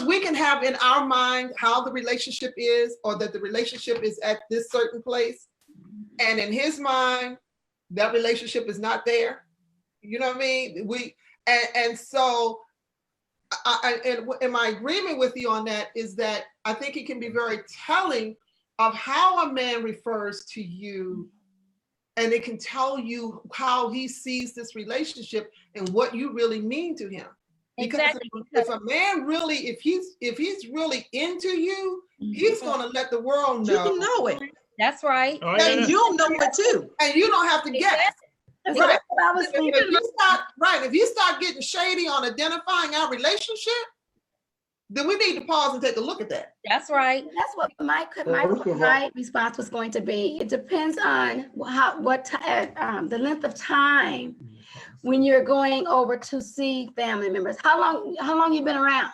Speaker 1: we can have in our mind how the relationship is, or that the relationship is at this certain place, and in his mind, that relationship is not there. You know what I mean? So in my agreement with you on that is that I think it can be very telling of how a man refers to you, and it can tell you how he sees this relationship and what you really mean to him. Because
Speaker 6: exactly.
Speaker 1: if a man really, if he's really into you, he's going to let the world know.
Speaker 5: You know it.
Speaker 6: That's right.
Speaker 7: Oh, yeah.
Speaker 5: And you'll know it too.
Speaker 1: And you don't have to guess.
Speaker 2: that's
Speaker 1: Right.
Speaker 2: what I was thinking.
Speaker 1: If you start getting shady on identifying our relationship, then we need to pause and take a look at that.
Speaker 6: That's right.
Speaker 2: That's what my response was going to be. It depends on the length of time when you're going over to see family members. How long you been around?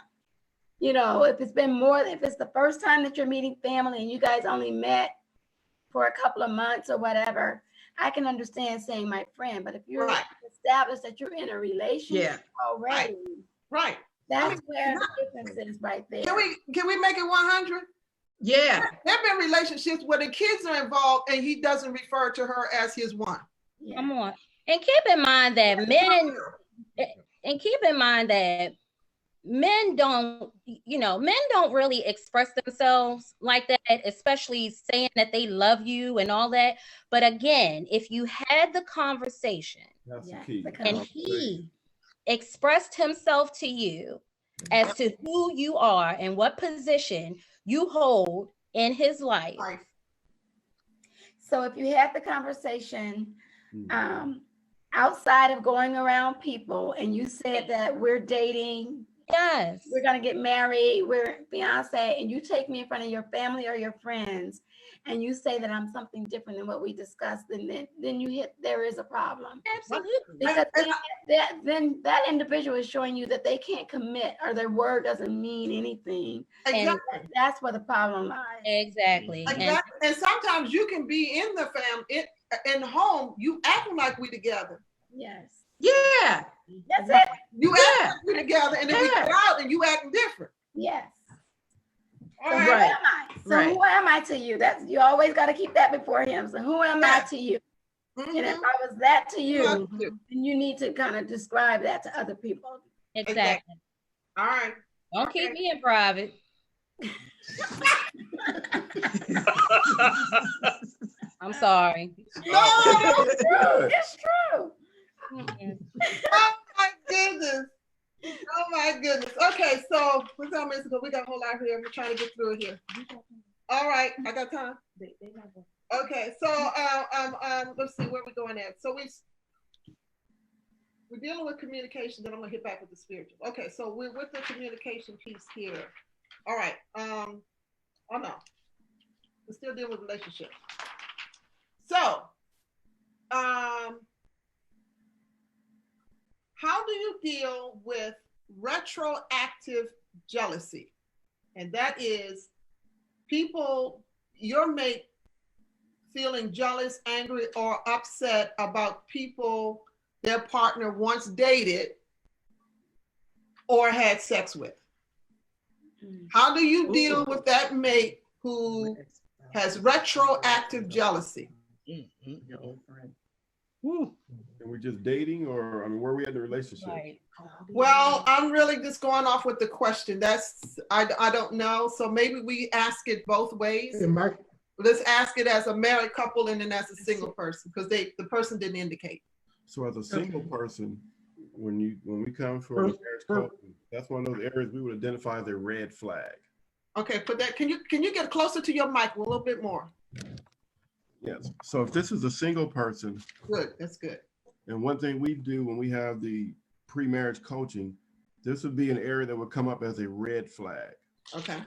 Speaker 2: If it's the first time that you're meeting family and you guys only met for a couple of months or whatever, I can understand saying my friend. But if you're established that you're in a relationship already,
Speaker 1: right.
Speaker 2: That's where the difference is right there.
Speaker 1: Can we make it 100?
Speaker 5: Yeah.
Speaker 1: There have been relationships where the kids are involved and he doesn't refer to her as his one.
Speaker 2: Yeah.
Speaker 6: Come on. And keep in mind that men don't really express themselves like that, especially saying that they love you and all that. But again, if you had the conversation
Speaker 4: That's the key.
Speaker 6: and he expressed himself to you as to who you are and what position you hold in his life.
Speaker 2: So if you had the conversation outside of going around people and you said that we're dating,
Speaker 6: yes,
Speaker 2: we're going to get married, we're fiance, and you take me in front of your family or your friends and you say that I'm something different than what we discussed, then there is a problem.
Speaker 6: Absolutely.
Speaker 2: Because then that individual is showing you that they can't commit or their word doesn't mean anything.
Speaker 1: Exactly.
Speaker 2: And that's where the problem lies.
Speaker 6: Exactly.
Speaker 1: And sometimes you can be in the family, in the home, you acting like we together.
Speaker 2: Yes.
Speaker 5: Yeah.
Speaker 2: That's it.
Speaker 1: You act like we together, and then we go out and you acting different.
Speaker 2: Yes. So
Speaker 1: All
Speaker 2: who
Speaker 1: right.
Speaker 2: am I? So who am I to you? That's, you always got to keep that before him. So who am I to you? And if I was that to you, then you need to kind of describe that to other people.
Speaker 6: Exactly.
Speaker 1: All right.
Speaker 6: Don't keep me in private. I'm sorry.
Speaker 1: No,
Speaker 2: It's true. It's true.
Speaker 1: oh my goodness. Oh my goodness. Okay, so we got a whole lot here. We're trying to get through it here. All right, I got time. Okay, so let's see where we're going at. So we're dealing with communication, then I'm gonna hit back with the spiritual. Okay, so we're with the communication piece here. All right. Oh no, we're still dealing with relationships. So, how do you deal with retroactive jealousy? And that is your mate feeling jealous, angry, or upset about people their partner once dated or had sex with. How do you deal with that mate who has retroactive jealousy?
Speaker 4: And we're just dating, or where are we at in the relationship?
Speaker 6: Right.
Speaker 1: Well, I'm really just going off with the question. I don't know. So maybe we ask it both ways. Let's ask it as a married couple and then as a single person, because the person didn't indicate.
Speaker 4: So as a single person, when we come for marriage coaching, that's one of those areas we would identify as a red flag.
Speaker 1: Okay, put that. Can you get closer to your mic a little bit more?
Speaker 4: Yes. So if this is a single person,
Speaker 1: Good. That's good.
Speaker 4: and one thing we do when we have the pre-marriage coaching, this would be an area that would come up as a red flag.
Speaker 1: Okay.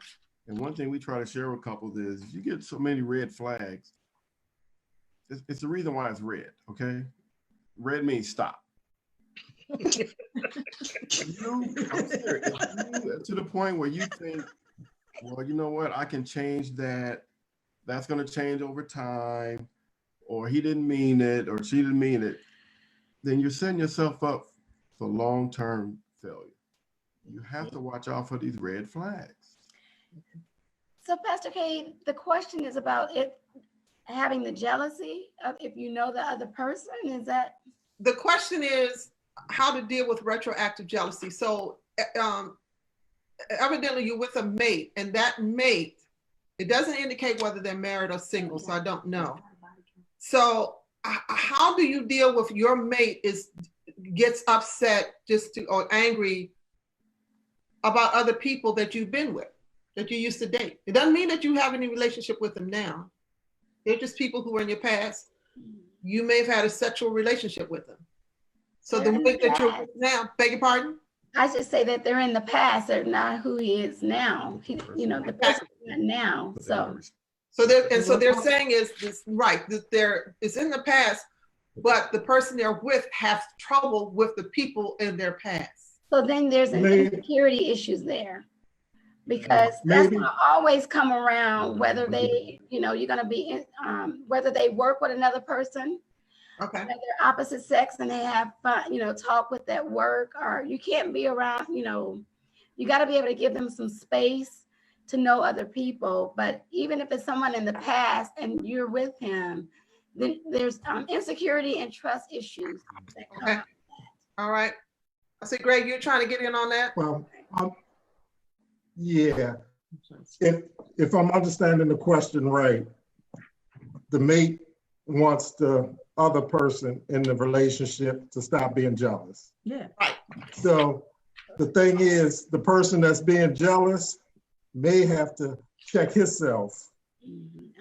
Speaker 4: And one thing we try to share with couples is if you get so many red flags, it's the reason why it's red, okay? Red means stop. I'm serious. If you, to the point where you think, well, you know what, I can change that. That's going to change over time, or he didn't mean it, or she didn't mean it, then you're setting yourself up for long-term failure. You have to watch out for these red flags.
Speaker 2: So Pastor K, the question is about it having the jealousy of if you know the other person, is that?
Speaker 1: The question is how to deal with retroactive jealousy. So evidently you're with a mate, and that mate, it doesn't indicate whether they're married or single, so I don't know. So how do you deal with your mate gets upset or angry about other people that you've been with, that you used to date? It doesn't mean that you have any relationship with them now. They're just people who were in your past. You may have had a sexual relationship with them. So the mate that you're with now, beg your pardon?
Speaker 2: I should say that they're in the past, they're not who he is now. The person now.
Speaker 1: So they're saying is this right, that it's in the past, but the person they're with has trouble with the people in their past.
Speaker 2: So then there's an insecurity issues there, because that's going to always come around, whether they, you're going to be whether they work with another person,
Speaker 1: okay,
Speaker 2: whether they're opposite sex and they have fun, talk with that work, or you can't be around, you got to be able to give them some space to know other people. But even if it's someone in the past and you're with him, then there's insecurity and trust issues that come out of that.
Speaker 1: All right. I see, Greg, you're trying to get in on that?
Speaker 3: Well, yeah. If I'm understanding the question right, the mate wants the other person in the relationship to stop being jealous.
Speaker 5: Yeah.
Speaker 1: Right.
Speaker 3: So the thing is, the person that's being jealous may have to check himself.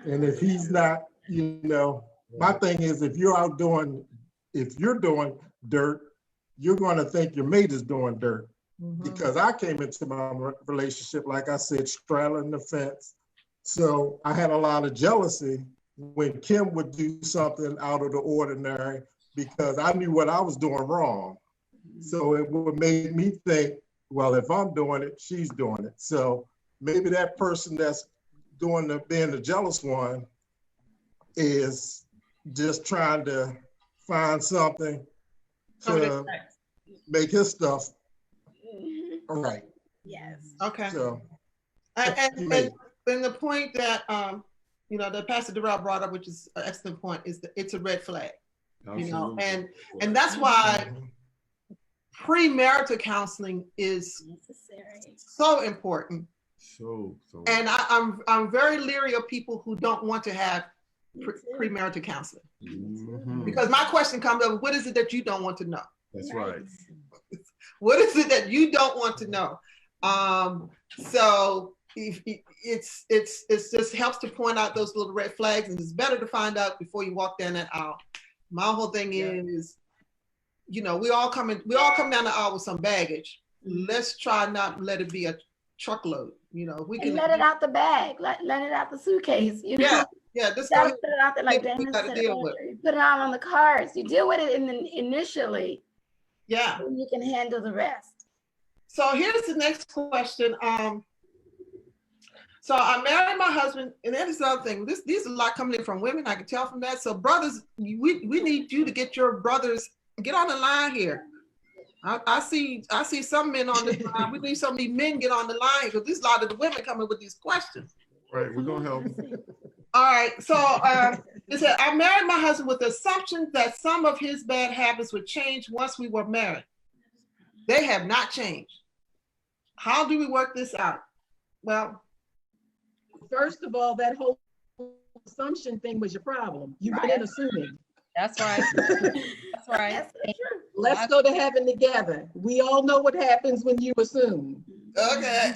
Speaker 3: And if he's not, my thing is, if you're doing dirt, you're going to think your mate is doing dirt. Because I came into my relationship, like I said, straddling the fence. So I had a lot of jealousy when Kim would do something out of the ordinary, because I knew what I was doing wrong. So it would make me think, well, if I'm doing it, she's doing it. So maybe that person that's being the jealous one is just trying to find something to make his stuff all right.
Speaker 2: Yes.
Speaker 1: Okay.
Speaker 3: So,
Speaker 1: and the point that that Pastor Durrell brought up, which is an excellent point, is that it's a red flag.
Speaker 4: Absolutely.
Speaker 1: And that's why premarital counseling is
Speaker 2: necessary,
Speaker 1: so important.
Speaker 4: So
Speaker 1: and I'm very leery of people who don't want to have premarital counseling. Because my question comes up, what is it that you don't want to know?
Speaker 4: That's right.
Speaker 1: What is it that you don't want to know? So it's just helps to point out those little red flags, and it's better to find out before you walk down that aisle. My whole thing is, we all come down the aisle with some baggage. Let's try not to let it be a truckload. We can
Speaker 2: let it out the bag, let it out the suitcase.
Speaker 1: Yeah. This
Speaker 2: gotta put it out there, like Dennis said.
Speaker 1: You
Speaker 2: put it out on the cards. You deal with it initially.
Speaker 1: Yeah.
Speaker 2: And you can handle the rest.
Speaker 1: So here's the next question. So I married my husband, and that is the other thing. These is a lot coming in from women. I can tell from that. So brothers, we need you to get your brothers, get on the line here. I see some men on the line. We need some of these men get on the line, because there's a lot of the women coming with these questions.
Speaker 4: Right, we're gonna help.
Speaker 1: All right, so it said, I married my husband with the assumption that some of his bad habits would change once we were married. They have not changed. How do we work this out? Well,
Speaker 5: first of all, that whole assumption thing was your problem. You went in assuming.
Speaker 6: That's right. That's right.
Speaker 2: That's true.
Speaker 5: Let's go to heaven together. We all know what happens when you assume.
Speaker 1: Okay.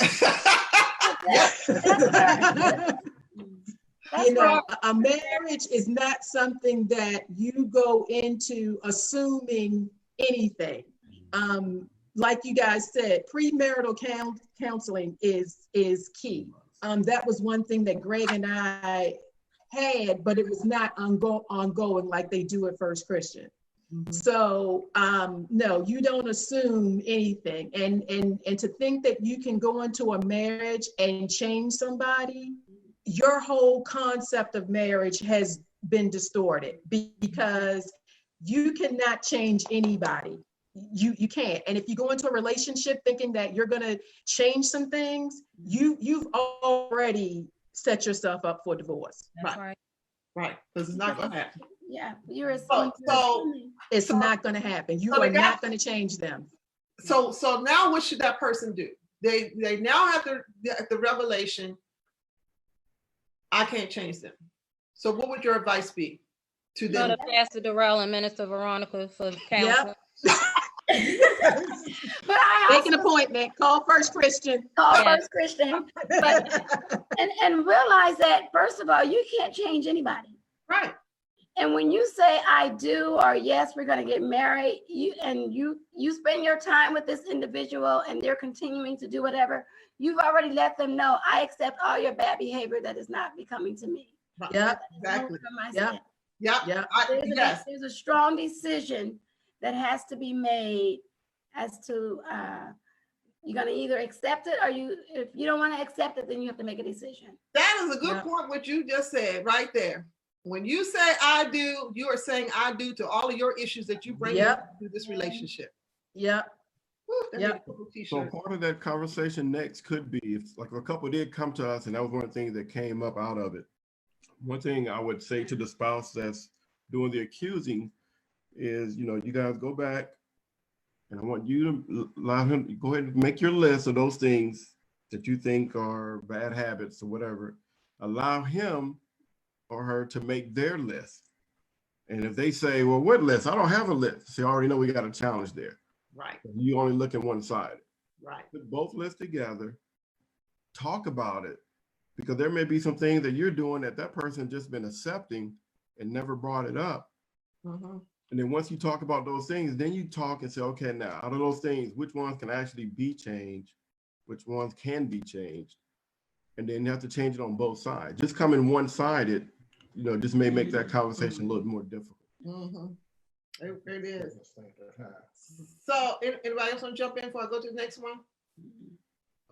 Speaker 5: You know, a marriage is not something that you go into assuming anything. Like you guys said, premarital counseling is key. That was one thing that Greg and I had, but it was not ongoing like they do at First Christian. Mm-hmm. So no, you don't assume anything. And to think that you can go into a marriage and change somebody, your whole concept of marriage has been distorted, because you cannot change anybody. You can't. And if you go into a relationship thinking that you're going to change some things, you've already set yourself up for divorce.
Speaker 6: Right.
Speaker 1: Right. Because it's not going to happen.
Speaker 2: Yeah, you're
Speaker 5: it's not going to happen. You are not going to change them.
Speaker 1: So now what should that person do? They now have the revelation, I can't change them. So what would your advice be to them?
Speaker 6: Go to Pastor Darrell and Minister Veronica for counseling.
Speaker 2: But
Speaker 5: make an appointment. Call First Christian.
Speaker 2: First Christian. But, and realize that, first of all, you can't change anybody.
Speaker 1: Right.
Speaker 2: And when you say I do, or yes, we're going to get married, you spend your time with this individual and they're continuing to do whatever, you've already let them know, I accept all your bad behavior that is not becoming to me.
Speaker 5: Yeah,
Speaker 1: exactly.
Speaker 2: Yeah. There's a strong decision that has to be made as to you're going to either accept it, or if you don't want to accept it, then you have to make a decision.
Speaker 1: That is a good point, what you just said right there. When you say I do, you are saying I do to all of your issues that you bring into this relationship.
Speaker 5: Yeah.
Speaker 4: So part of that conversation next could be, if like a couple did come to us and that was one of the things that came up out of it. One thing I would say to the spouse that's doing the accusing is, you guys go back and I want you to allow him to go ahead and make your list of those things that you think are bad habits or whatever. Allow him or her to make their list. And if they say, well, what list? I don't have a list. So you already know we got a challenge there.
Speaker 1: Right.
Speaker 4: You only look at one side.
Speaker 1: Right.
Speaker 4: Put both lists together, talk about it, because there may be some things that you're doing that person just been accepting and never brought it up. Mm-hmm. And then once you talk about those things, then you talk and say, okay, now out of those things, which ones can actually be changed? Which ones can be changed? And then you have to change it on both sides. Just coming one-sided, just may make that conversation a little more difficult.
Speaker 1: Mm-hmm. It is. So anybody else want to jump in before I go to the next one?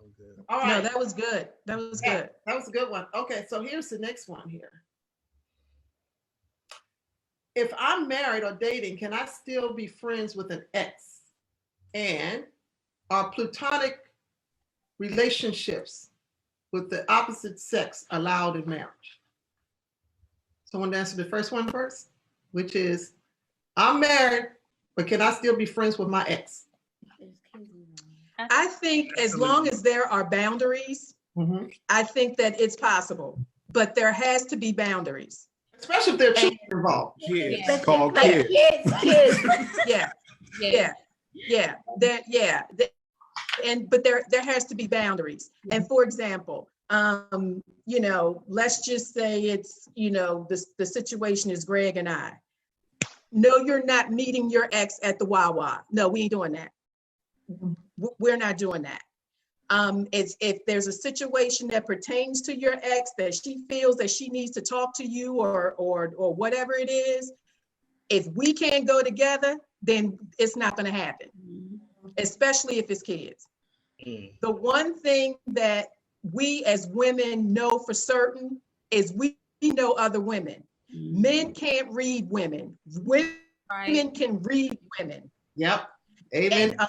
Speaker 5: Okay. All right. No, that was good. That was good.
Speaker 1: That was a good one. Okay, so here's the next one here. If I'm married or dating, can I still be friends with an ex? And are platonic relationships with the opposite sex allowed in marriage? Someone answer the first one first, which is, I'm married, but can I still be friends with my ex?
Speaker 5: I think as long as there are boundaries, I think that it's possible, but there has to be boundaries.
Speaker 1: Especially if there are children involved.
Speaker 4: Kids,
Speaker 2: yeah.
Speaker 4: called
Speaker 2: like
Speaker 4: kids.
Speaker 2: Kids.
Speaker 5: But there has to be boundaries. And for example, let's just say it's, the situation is Greg and I. No, you're not meeting your ex at the Wawa. No, we ain't doing that. We're not doing that. If there's a situation that pertains to your ex that she feels that she needs to talk to you or whatever it is, if we can't go together, then it's not going to happen, especially if it's kids. The one thing that we as women know for certain is we know other women. Men can't read women. Women can read women.
Speaker 1: Yep. Amen.
Speaker 5: And a lot of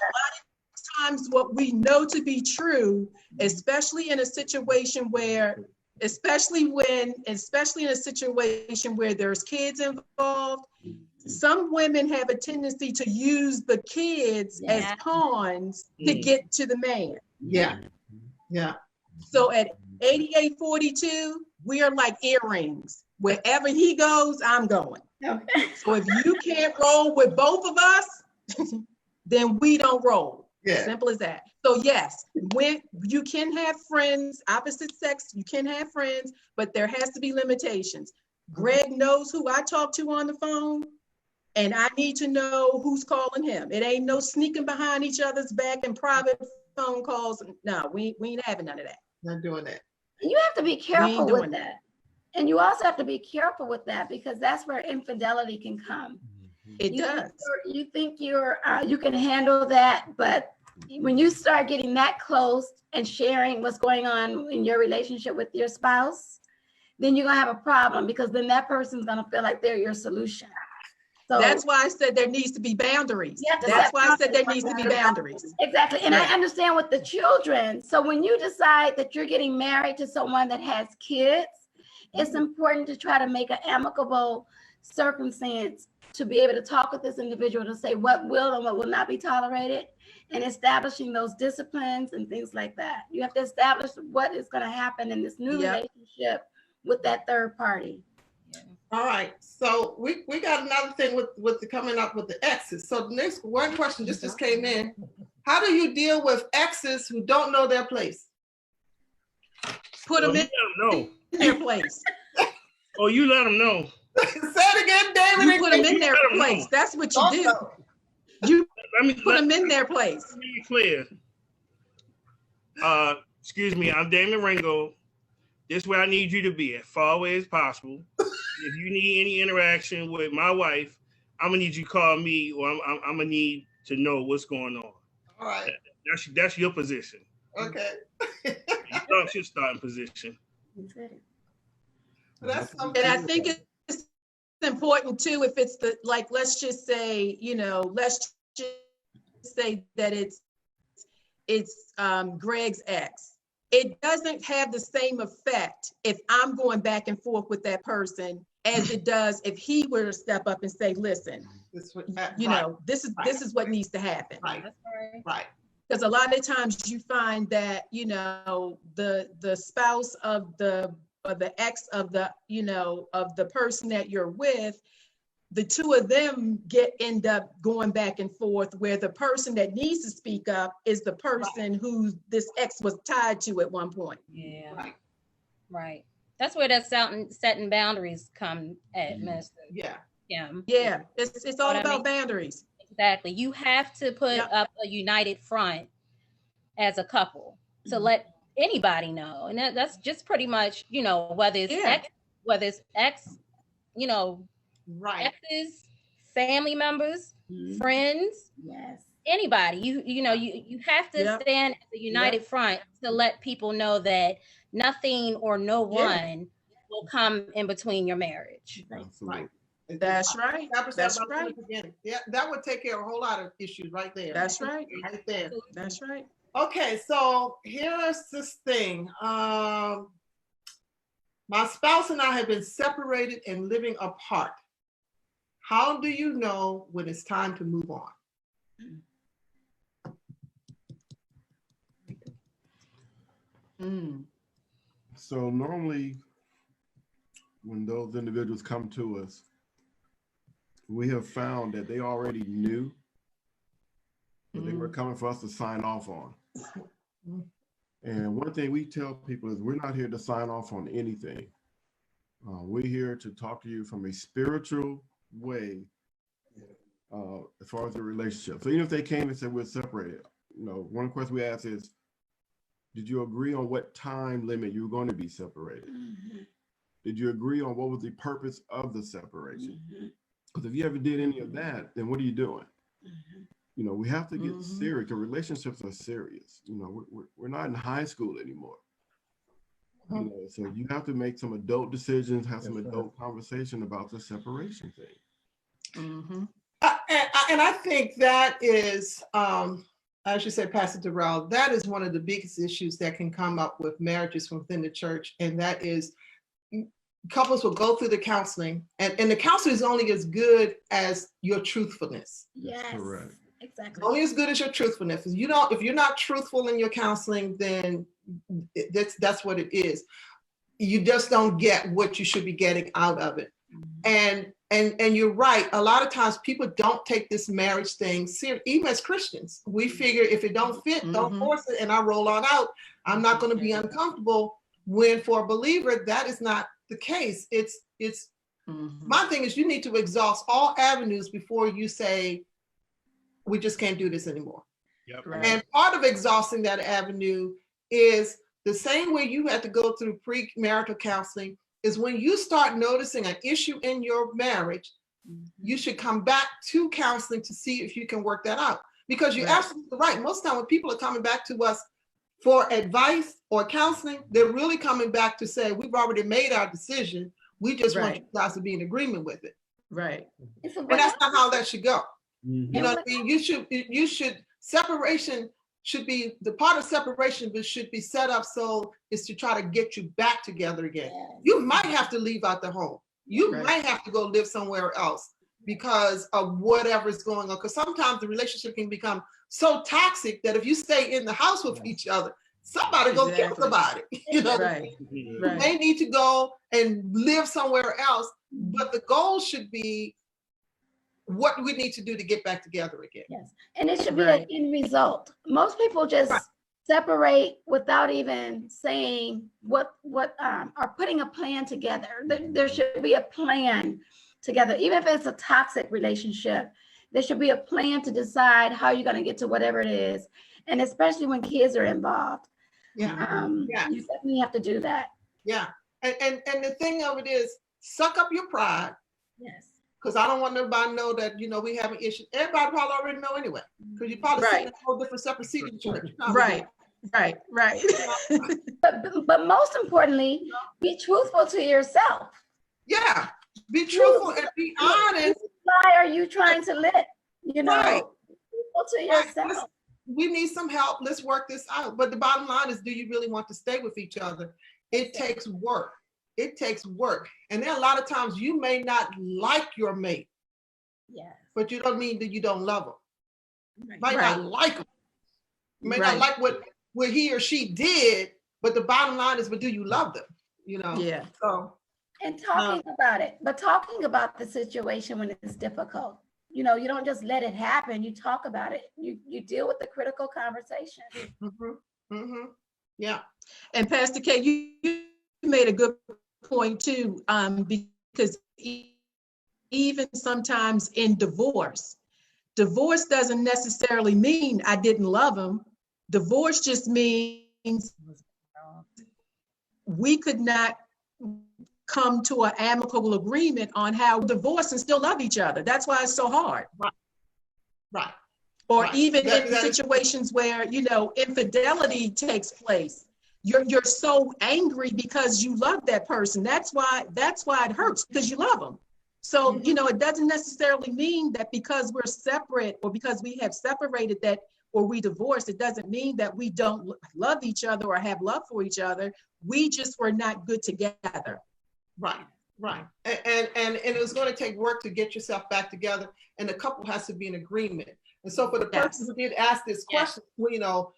Speaker 5: times what we know to be true, especially in a situation where there's kids involved, some women have a tendency to use the kids as pawns to get to the man.
Speaker 1: Yeah.
Speaker 5: So at 8842, we are like earrings. Wherever he goes, I'm going. Okay. So if you can't roll with both of us, then we don't roll.
Speaker 1: Yeah.
Speaker 5: Simple as that. So yes, when you can have friends, opposite sex, you can have friends, but there has to be limitations. Greg knows who I talk to on the phone, and I need to know who's calling him. It ain't no sneaking behind each other's back and private phone calls. No, we ain't having none of that.
Speaker 1: Not doing that.
Speaker 2: You have to be careful with
Speaker 5: doing
Speaker 2: that. And you also have to be careful with that because that's where infidelity can come.
Speaker 5: It
Speaker 2: You
Speaker 5: does.
Speaker 2: you think you can handle that, but when you start getting that close and sharing what's going on in your relationship with your spouse, then you're gonna have a problem because then that person's gonna feel like they're your solution. So
Speaker 5: That's why I said there needs to be boundaries.
Speaker 2: You have to
Speaker 5: That's
Speaker 2: set
Speaker 5: why I said there needs to be boundaries.
Speaker 2: exactly. And I
Speaker 5: Yeah.
Speaker 2: understand with the children. So when you decide that you're getting married to someone that has kids, it's important to try to make an amicable circumstance to be able to talk with this individual to say what will and what will not be tolerated and establishing those disciplines and things like that. You have to establish what is going to happen in this new relationship with that third party.
Speaker 1: All right, so we got another thing with the coming up with the exes. So the next one question just came in. How do you deal with exes who don't know their place?
Speaker 5: Put them in their place.
Speaker 7: Oh, you let them know.
Speaker 1: Say it again, David.
Speaker 5: You put them in their place. That's what you do. You put them in their place.
Speaker 7: Let me be clear. Excuse me, I'm Damon Ringo. This is where I need you to be as far away as possible. If you need any interaction with my wife, I'm gonna need you to call me, or I'm gonna need to know what's going on.
Speaker 1: All right.
Speaker 7: That's your position.
Speaker 1: Okay.
Speaker 7: That's your starting position.
Speaker 1: That's
Speaker 5: And I think it's important too, if it's let's just say, let's just say that it's Greg's ex. It doesn't have the same effect if I'm going back and forth with that person as it does if he were to step up and say, listen, this is what needs to happen.
Speaker 1: Right.
Speaker 5: Because a lot of times you find that, the spouse of the ex of the person that you're with, the two of them end up going back and forth, where the person that needs to speak up is the person who this ex was tied to at one point.
Speaker 6: Yeah. Right. That's where that setting boundaries come at, Mr.
Speaker 1: Yeah.
Speaker 5: Yeah. It's all about boundaries.
Speaker 6: Exactly. You have to put up a united front as a couple to let anybody know. And that's just pretty much, whether it's ex, exes, family members, friends, anybody. You have to stand as a united front to let people know that nothing or no one will come in between your marriage.
Speaker 1: Right.
Speaker 5: That's right. That's right.
Speaker 1: Yeah, that would take care of a whole lot of issues right there.
Speaker 5: That's right.
Speaker 1: Right there.
Speaker 5: That's right.
Speaker 1: Okay, so here's this thing. My spouse and I have been separated and living apart. How do you know when it's time to move on?
Speaker 4: So normally when those individuals come to us, we have found that they already knew that they were coming for us to sign off on. And one thing we tell people is we're not here to sign off on anything. We're here to talk to you from a spiritual way as far as the relationship. So even if they came and said we're separated, one question we ask is, did you agree on what time limit you were going to be separated? Did you agree on what was the purpose of the separation? Because if you ever did any of that, then what are you doing? We have to get serious. The relationships are serious. We're not in high school anymore. So you have to make some adult decisions, have some adult conversation about the separation thing.
Speaker 1: And I think that is, as you said, Pastor Darrell, that is one of the biggest issues that can come up with marriages from within the church. And that is, couples will go through the counseling, and the counseling is only as good as your truthfulness.
Speaker 2: Yes, correct. Exactly.
Speaker 1: Only as good as your truthfulness. If you're not truthful in your counseling, then that's what it is. You just don't get what you should be getting out of it. And And you're right. A lot of times people don't take this marriage thing serious. Even as Christians, we figure if it don't fit, don't force it, and I roll on out. I'm not going to be uncomfortable. When for a believer, that is not the case. It's my thing is you need to exhaust all avenues before you say, we just can't do this anymore.
Speaker 7: Yep.
Speaker 5: Right.
Speaker 1: And part of exhausting that avenue is the same way you had to go through premarital counseling is when you start noticing an issue in your marriage, you should come back to counseling to see if you can work that out. Because you're absolutely right. Most of the time when people are coming back to us for advice or counseling, they're really coming back to say, we've already made our decision. We just want you guys to be in agreement with it.
Speaker 5: Right.
Speaker 1: And that's not how that should go.
Speaker 4: Mhm.
Speaker 1: You know what I mean? You should, separation should be, the part of separation but should be set up so is to try to get you back together again. You might have to leave out the home. You might have to go live somewhere else because of whatever's going on. Because sometimes the relationship can become so toxic that if you stay in the house with each other, somebody go kill somebody. You know, you may need to go and live somewhere else, but the goal should be what do we need to do to get back together again.
Speaker 2: Yes, and it should be an end result. Most people just separate without even saying what or putting a plan together. There should be a plan together, even if it's a toxic relationship. There should be a plan to decide how you're going to get to whatever it is, and especially when kids are involved. You definitely have to do that.
Speaker 1: Yeah, and the thing of it is, suck up your pride.
Speaker 2: Yes.
Speaker 1: Because I don't want nobody to know that, we have an issue. Everybody probably already know anyway. Because you probably sit in a whole different separate seat in church.
Speaker 5: Right.
Speaker 2: But most importantly, be truthful to yourself.
Speaker 1: Yeah, be truthful and be honest.
Speaker 2: Why are you trying to live? Truthful to yourself.
Speaker 1: We need some help. Let's work this out. But the bottom line is, do you really want to stay with each other? It takes work. It takes work. And there are a lot of times you may not like your mate.
Speaker 2: Yes.
Speaker 1: But you don't mean that you don't love them. You might not like them. You may not like what he or she did, but the bottom line is, but do you love them?
Speaker 5: Yeah.
Speaker 1: So.
Speaker 2: And talking about it, but talking about the situation when it's difficult. You don't just let it happen. You talk about it. You deal with the critical conversation.
Speaker 1: Yeah.
Speaker 5: And Pastor K, you made a good point too, because even sometimes in divorce doesn't necessarily mean I didn't love him. Divorce just means we could not come to an amicable agreement on how to divorce and still love each other. That's why it's so hard.
Speaker 1: Right.
Speaker 5: Or even in situations where, infidelity takes place. You're so angry because you love that person. That's why it hurts, because you love them. So, it doesn't necessarily mean that because we're separate or because we have separated or we divorced, it doesn't mean that we don't love each other or have love for each other. We just were not good together.
Speaker 1: Right. And it was going to take work to get yourself back together, and the couple has to be in agreement. And so for the person who did ask this question,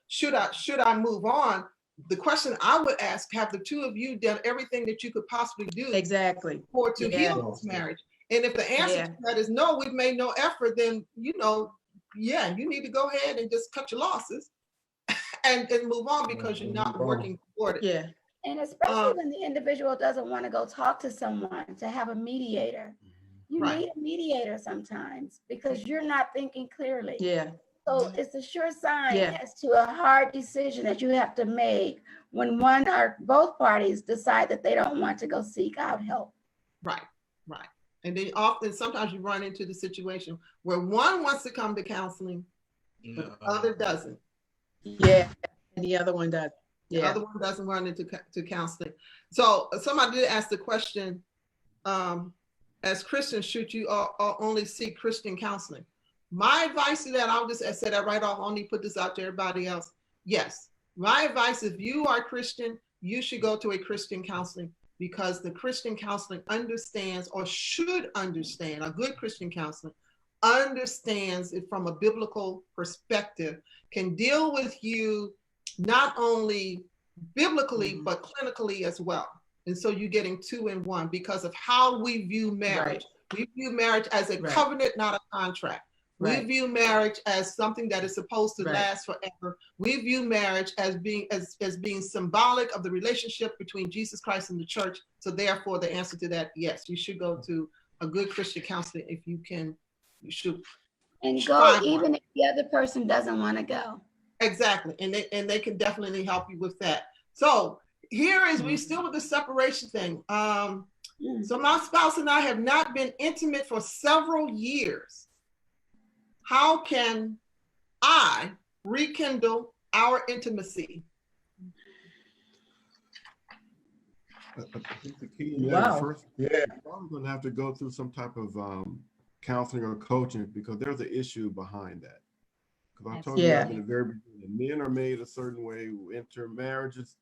Speaker 1: should I move on? The question I would ask, have the two of you done everything that you could possibly do to heal this marriage? And if the answer to that is no, we've made no effort, then, you need to go ahead and just cut your losses and move on, because you're not working toward it.
Speaker 5: Yeah.
Speaker 2: And especially when the individual doesn't want to go talk to someone, to have a mediator. You need a mediator sometimes because you're not thinking clearly.
Speaker 5: Yeah.
Speaker 2: So it's a sure sign as to a hard decision that you have to make when one or both parties decide that they don't want to go seek out help.
Speaker 1: Right. And then sometimes you run into the situation where one wants to come to counseling, but the other doesn't.
Speaker 5: Yeah, and the other one does.
Speaker 1: The other one doesn't run into counseling. So somebody did ask the question, as Christians, should you only seek Christian counseling? My advice to that, I'll just say that right off, only put this out to everybody else. Yes, my advice, if you are Christian, you should go to a Christian counseling, because the Christian counseling understands, or should understand, a good Christian counseling understands it from a biblical perspective, can deal with you not only biblically, but clinically as well. And so you're getting two in one because of how we view marriage. We view marriage as a
Speaker 5: Right.
Speaker 1: covenant, not a contract. We
Speaker 5: Right.
Speaker 1: view marriage as something that is supposed to
Speaker 5: Right.
Speaker 1: last forever. We view marriage as being symbolic of the relationship between Jesus Christ and the church. So therefore, the answer to that, yes, you should go to a good Christian counselor if you can. You should.
Speaker 2: And go
Speaker 1: find one.
Speaker 2: even if the other person doesn't want to go.
Speaker 1: Exactly, and they can definitely help you with that. So here is we still with the separation thing. So my spouse and I have not been intimate for several years. How can I rekindle our intimacy?
Speaker 4: I think the key in that
Speaker 5: Wow.
Speaker 4: is first,
Speaker 3: Yeah.
Speaker 4: you're probably going to have to go through some type of counseling or coaching because there's an issue behind that. Because I told you
Speaker 5: Yeah.
Speaker 4: I've been a very men are made a certain way, we enter marriages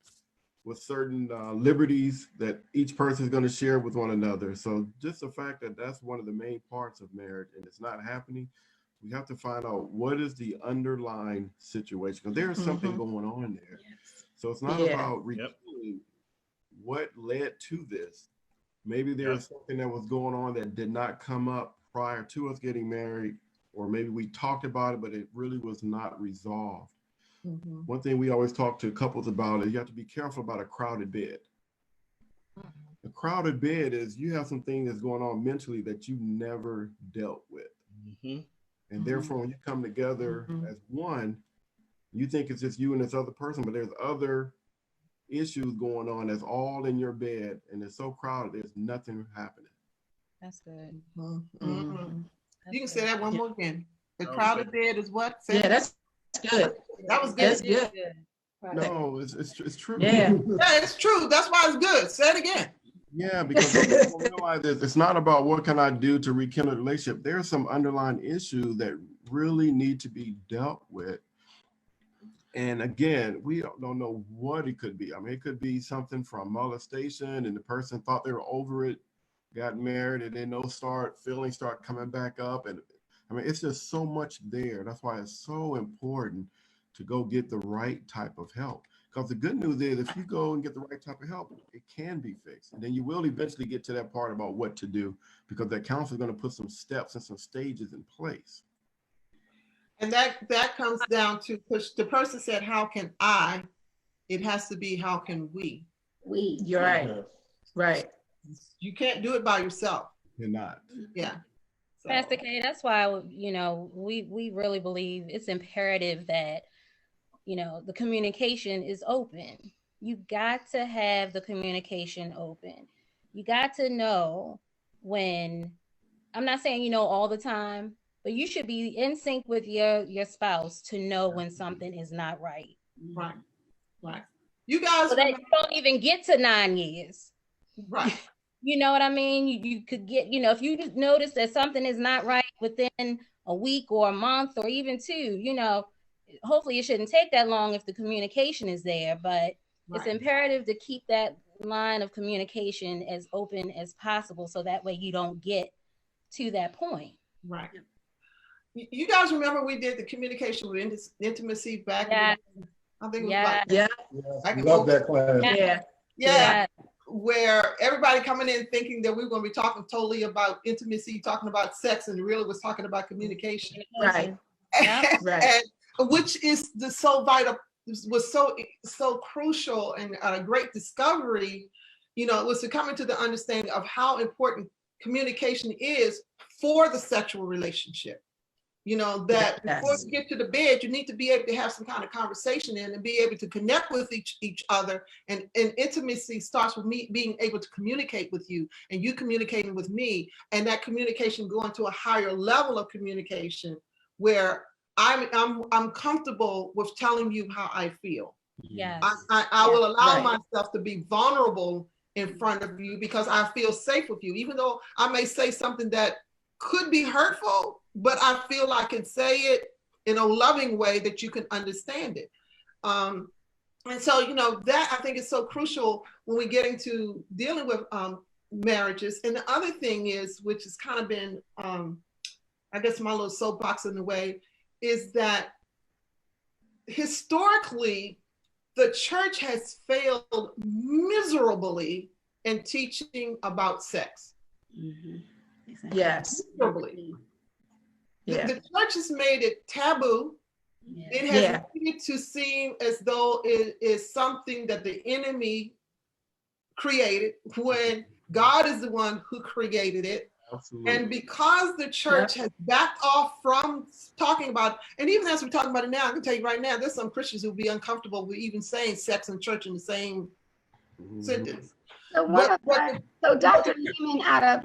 Speaker 4: with certain liberties that each person is going to share with one another. So just the fact that that's one of the main parts of marriage and it's not happening, we have to find out what is the underlying situation because there's something going on there.
Speaker 2: Yes.
Speaker 4: So it's not
Speaker 5: Yeah.
Speaker 4: about rekindling what led to this. Maybe there was something that was going on that did not come up prior to us getting married, or maybe we talked about it, but it really was not resolved. One thing we always talk to couples about is you have to be careful about a crowded bed. A crowded bed is you have some things that's going on mentally that you never dealt with. And therefore, when you come together as one, you think it's just you and this other person, but there's other issues going on that's all in your bed and it's so crowded, there's nothing happening.
Speaker 6: That's good.
Speaker 1: You can say that one more again. The
Speaker 7: Okay.
Speaker 1: crowded bed is what? Say
Speaker 5: Yeah,
Speaker 1: it.
Speaker 5: that's good.
Speaker 1: That was
Speaker 5: That's
Speaker 1: good.
Speaker 5: good.
Speaker 4: No, it's true.
Speaker 5: Yeah.
Speaker 1: Yeah, it's true. That's why it's good. Say it again.
Speaker 4: Yeah, because people don't realize that it's not about what can I do to rekindle a relationship. There's some underlying issues that really need to be dealt with. And again, we don't know what it could be. I mean, it could be something from molestation and the person thought they were over it, got married, and then those feelings start coming back up. And I mean, it's just so much there. That's why it's so important to go get the right type of help. Because the good news is if you go and get the right type of help, it can be fixed. And then you will eventually get to that part about what to do because that counselor is going to put some steps and some stages in place.
Speaker 1: And that comes down to push. The person said, how can I? It has to be, how can we?
Speaker 5: You're right. Right.
Speaker 1: You can't do it by yourself.
Speaker 4: You're not.
Speaker 1: Yeah. So,
Speaker 6: Pastor K, that's why, we really believe it's imperative that, the communication is open. You got to have the communication open. You got to know when, I'm not saying, all the time, but you should be in sync with your spouse to know when something is not right.
Speaker 1: Right. You guys,
Speaker 6: So that you don't even get to 9 years.
Speaker 1: right.
Speaker 6: You know what I mean? You could get, if you notice that something is not right within a week or a month or even 2, hopefully it shouldn't take that long if the communication is there, but it's imperative to keep that line of communication as open as possible so that way you don't get to that point.
Speaker 1: Right. You guys remember we did the communication with intimacy back
Speaker 6: Yeah.
Speaker 1: I think it was
Speaker 6: Yeah.
Speaker 5: Yeah.
Speaker 1: like
Speaker 3: Love that class.
Speaker 5: Yeah.
Speaker 1: yeah, where everybody coming in thinking that we were going to be talking totally about intimacy, talking about sex, and really was talking about communication.
Speaker 5: Right. Right.
Speaker 1: And which is so vital, was so crucial and a great discovery. It was to come into the understanding of how important communication is for the sexual relationship. That before you get to the bed, you need to be able to have some kind of conversation and be able to connect with each other. And intimacy starts with me being able to communicate with you and you communicating with me, and that communication going to a higher level of communication where I'm comfortable with telling you how I feel.
Speaker 6: Yes.
Speaker 1: I will allow myself to be vulnerable in front of you because I feel safe with you, even though I may say something that could be hurtful, but I feel I can say it in a loving way that you can understand it. And so, that I think is so crucial when we get into dealing with marriages. And the other thing is, which has kind of been, I guess my little soapbox in a way, is that historically, the church has failed miserably in teaching about sex.
Speaker 5: Yes.
Speaker 1: Probably.
Speaker 5: Yeah.
Speaker 1: The church has made it taboo.
Speaker 6: Yeah.
Speaker 1: It has
Speaker 5: Yeah.
Speaker 1: made it to seem as though it is something that the enemy created when God is the one who created it.
Speaker 4: Absolutely.
Speaker 1: And because the church has backed off from talking about, and even as we're talking about it now, I can tell you right now, there's some Christians who will be uncomfortable with even saying sex and church in the same sentence.
Speaker 2: So so Dr. Lehman, out of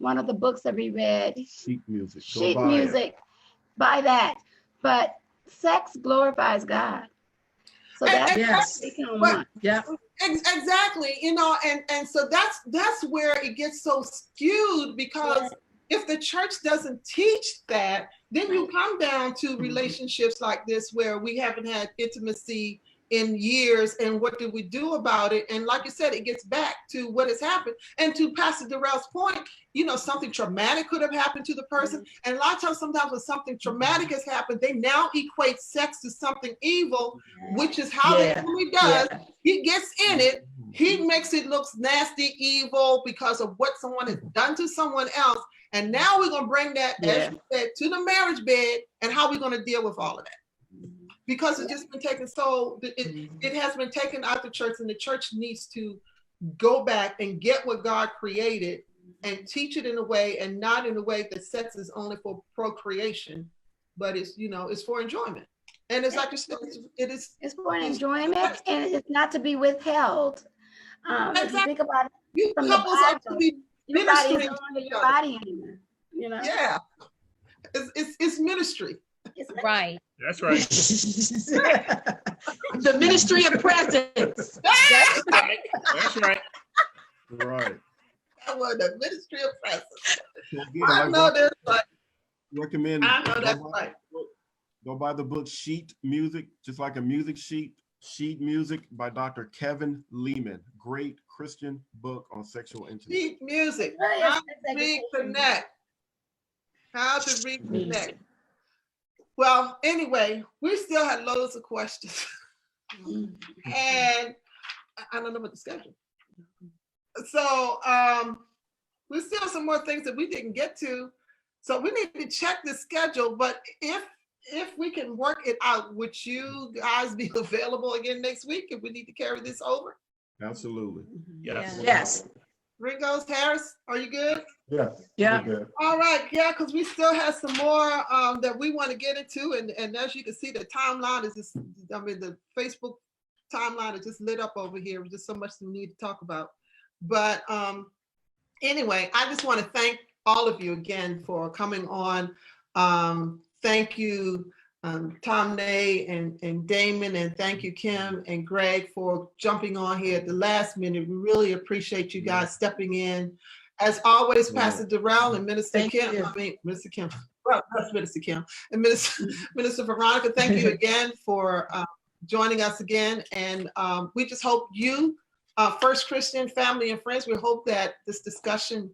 Speaker 2: one of the books that we read,
Speaker 4: Sheet music. Go
Speaker 2: sheet
Speaker 4: buy it.
Speaker 2: music, by that. But sex glorifies God. So that's
Speaker 5: Yes.
Speaker 2: taken on
Speaker 1: But-
Speaker 2: one.
Speaker 5: Yeah.
Speaker 1: Exactly, and so that's where it gets so skewed, because if the church doesn't teach that, then you come down to relationships like this where we haven't had intimacy in years, and what do we do about it? And like you said, it gets back to what has happened. And to Pastor Darrell's point, something traumatic could have happened to the person. And a lot of times, sometimes when something traumatic has happened, they now equate sex to something evil, which is how the enemy does.
Speaker 5: Yeah.
Speaker 1: He gets in it, he makes it look nasty, evil, because of what someone has done to someone else. And now we're going to bring that, as you said, to the marriage bed, and how we're going to deal with all of that. Because it's just been taken, it has been taken out the church, and the church needs to go back and get what God created and teach it in a way, and not in a way that sex is only for procreation, but it's for enjoyment. And it's like you said,
Speaker 2: It's for enjoyment, and it's not to be withheld. If you think about it, from the Bible, your body is no longer your body anymore.
Speaker 1: Yeah, it's ministry.
Speaker 6: Right.
Speaker 7: That's right.
Speaker 5: The ministry of presence.
Speaker 7: That's right. That's right.
Speaker 4: Right.
Speaker 1: I want the ministry of presence.
Speaker 4: So again,
Speaker 1: I know that's right.
Speaker 4: recommend
Speaker 1: I know that's right.
Speaker 4: Go buy the book Sheet Music, just like a music sheet. Sheet Music by Dr. Kevin Lehman. Great Christian book on sexual intimacy.
Speaker 1: Sheet music. How to reconnect. How to reconnect. Well, anyway, we still had loads of questions. And I don't know about the schedule. So we still have some more things that we didn't get to. So we need to check the schedule. But if we can work it out, would you guys be available again next week if we need to carry this over?
Speaker 4: Absolutely.
Speaker 7: Yes.
Speaker 5: Yes.
Speaker 1: Ringos, Harris, are you good?
Speaker 3: Yes.
Speaker 5: Yeah.
Speaker 3: we're good.
Speaker 1: All right, yeah, because we still have some more that we want to get into, and as you can see, the timeline is just, the Facebook timeline is just lit up over here. There's just so much we need to talk about. But anyway, I just want to thank all of you again for coming on. Thank you, Tom Nay and Damon, and thank you, Kim and Greg, for jumping on here at the last minute. We really appreciate you guys stepping in. As always, Pastor Darrell and Minister
Speaker 5: Thank
Speaker 1: Kim,
Speaker 5: you.
Speaker 1: Minister Kim, well, that's Minister Kim, and Minister Veronica, thank you again for joining us again. And we just hope you, First Christian family and friends, we hope that this discussion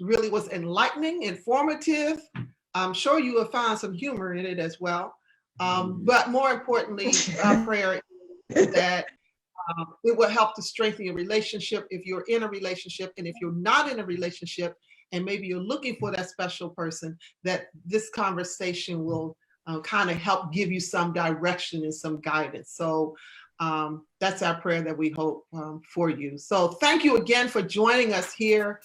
Speaker 1: really was enlightening, informative. I'm sure you will find some humor in it as well. But more importantly, our prayer is that it will help to strengthen your relationship if you're in a relationship. And if you're not in a relationship and maybe you're looking for that special person, that this conversation will kind of help give you some direction and some guidance. So that's our prayer that we hope for you. So thank you again for joining us here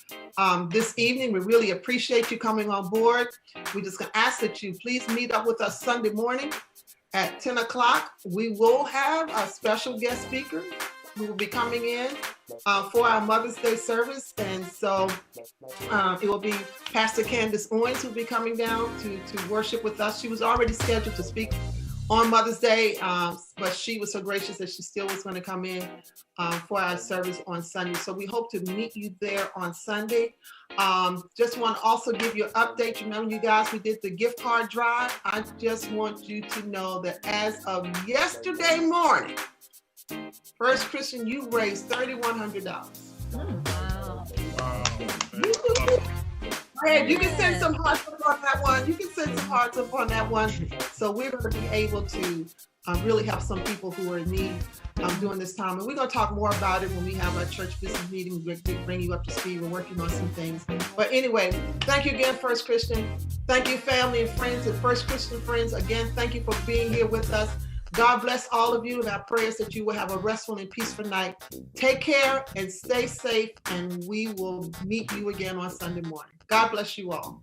Speaker 1: this evening. We really appreciate you coming on board. We're just gonna ask that you please meet up with us Sunday morning at 10 o'clock. We will have a special guest speaker who will be coming in for our Mother's Day service. And so it will be Pastor Candace Owens who will be coming down to worship with us. She was already scheduled to speak on Mother's Day, but she was so gracious that she still was going to come in for our service on Sunday. So we hope to meet you there on Sunday. Just want to also give you an update. Remember, you guys, we did the gift card drive. I just want you to know that as of yesterday morning, First Christian, you raised $3,100.
Speaker 6: Wow.
Speaker 1: Hey, you can send some hearts up on that one. You can send some hearts up on that one. So we're going to be able to really help some people who are in need during this time. And we're going to talk more about it when we have our church business meeting. We're going to bring you up to speed. We're working on some things. But anyway, thank you again, First Christian. Thank you, family and friends and First Christian friends. Again, thank you for being here with us. God bless all of you, and our prayers that you will have a restful and peaceful night. Take care and stay safe, and we will meet you again on Sunday morning. God bless you all.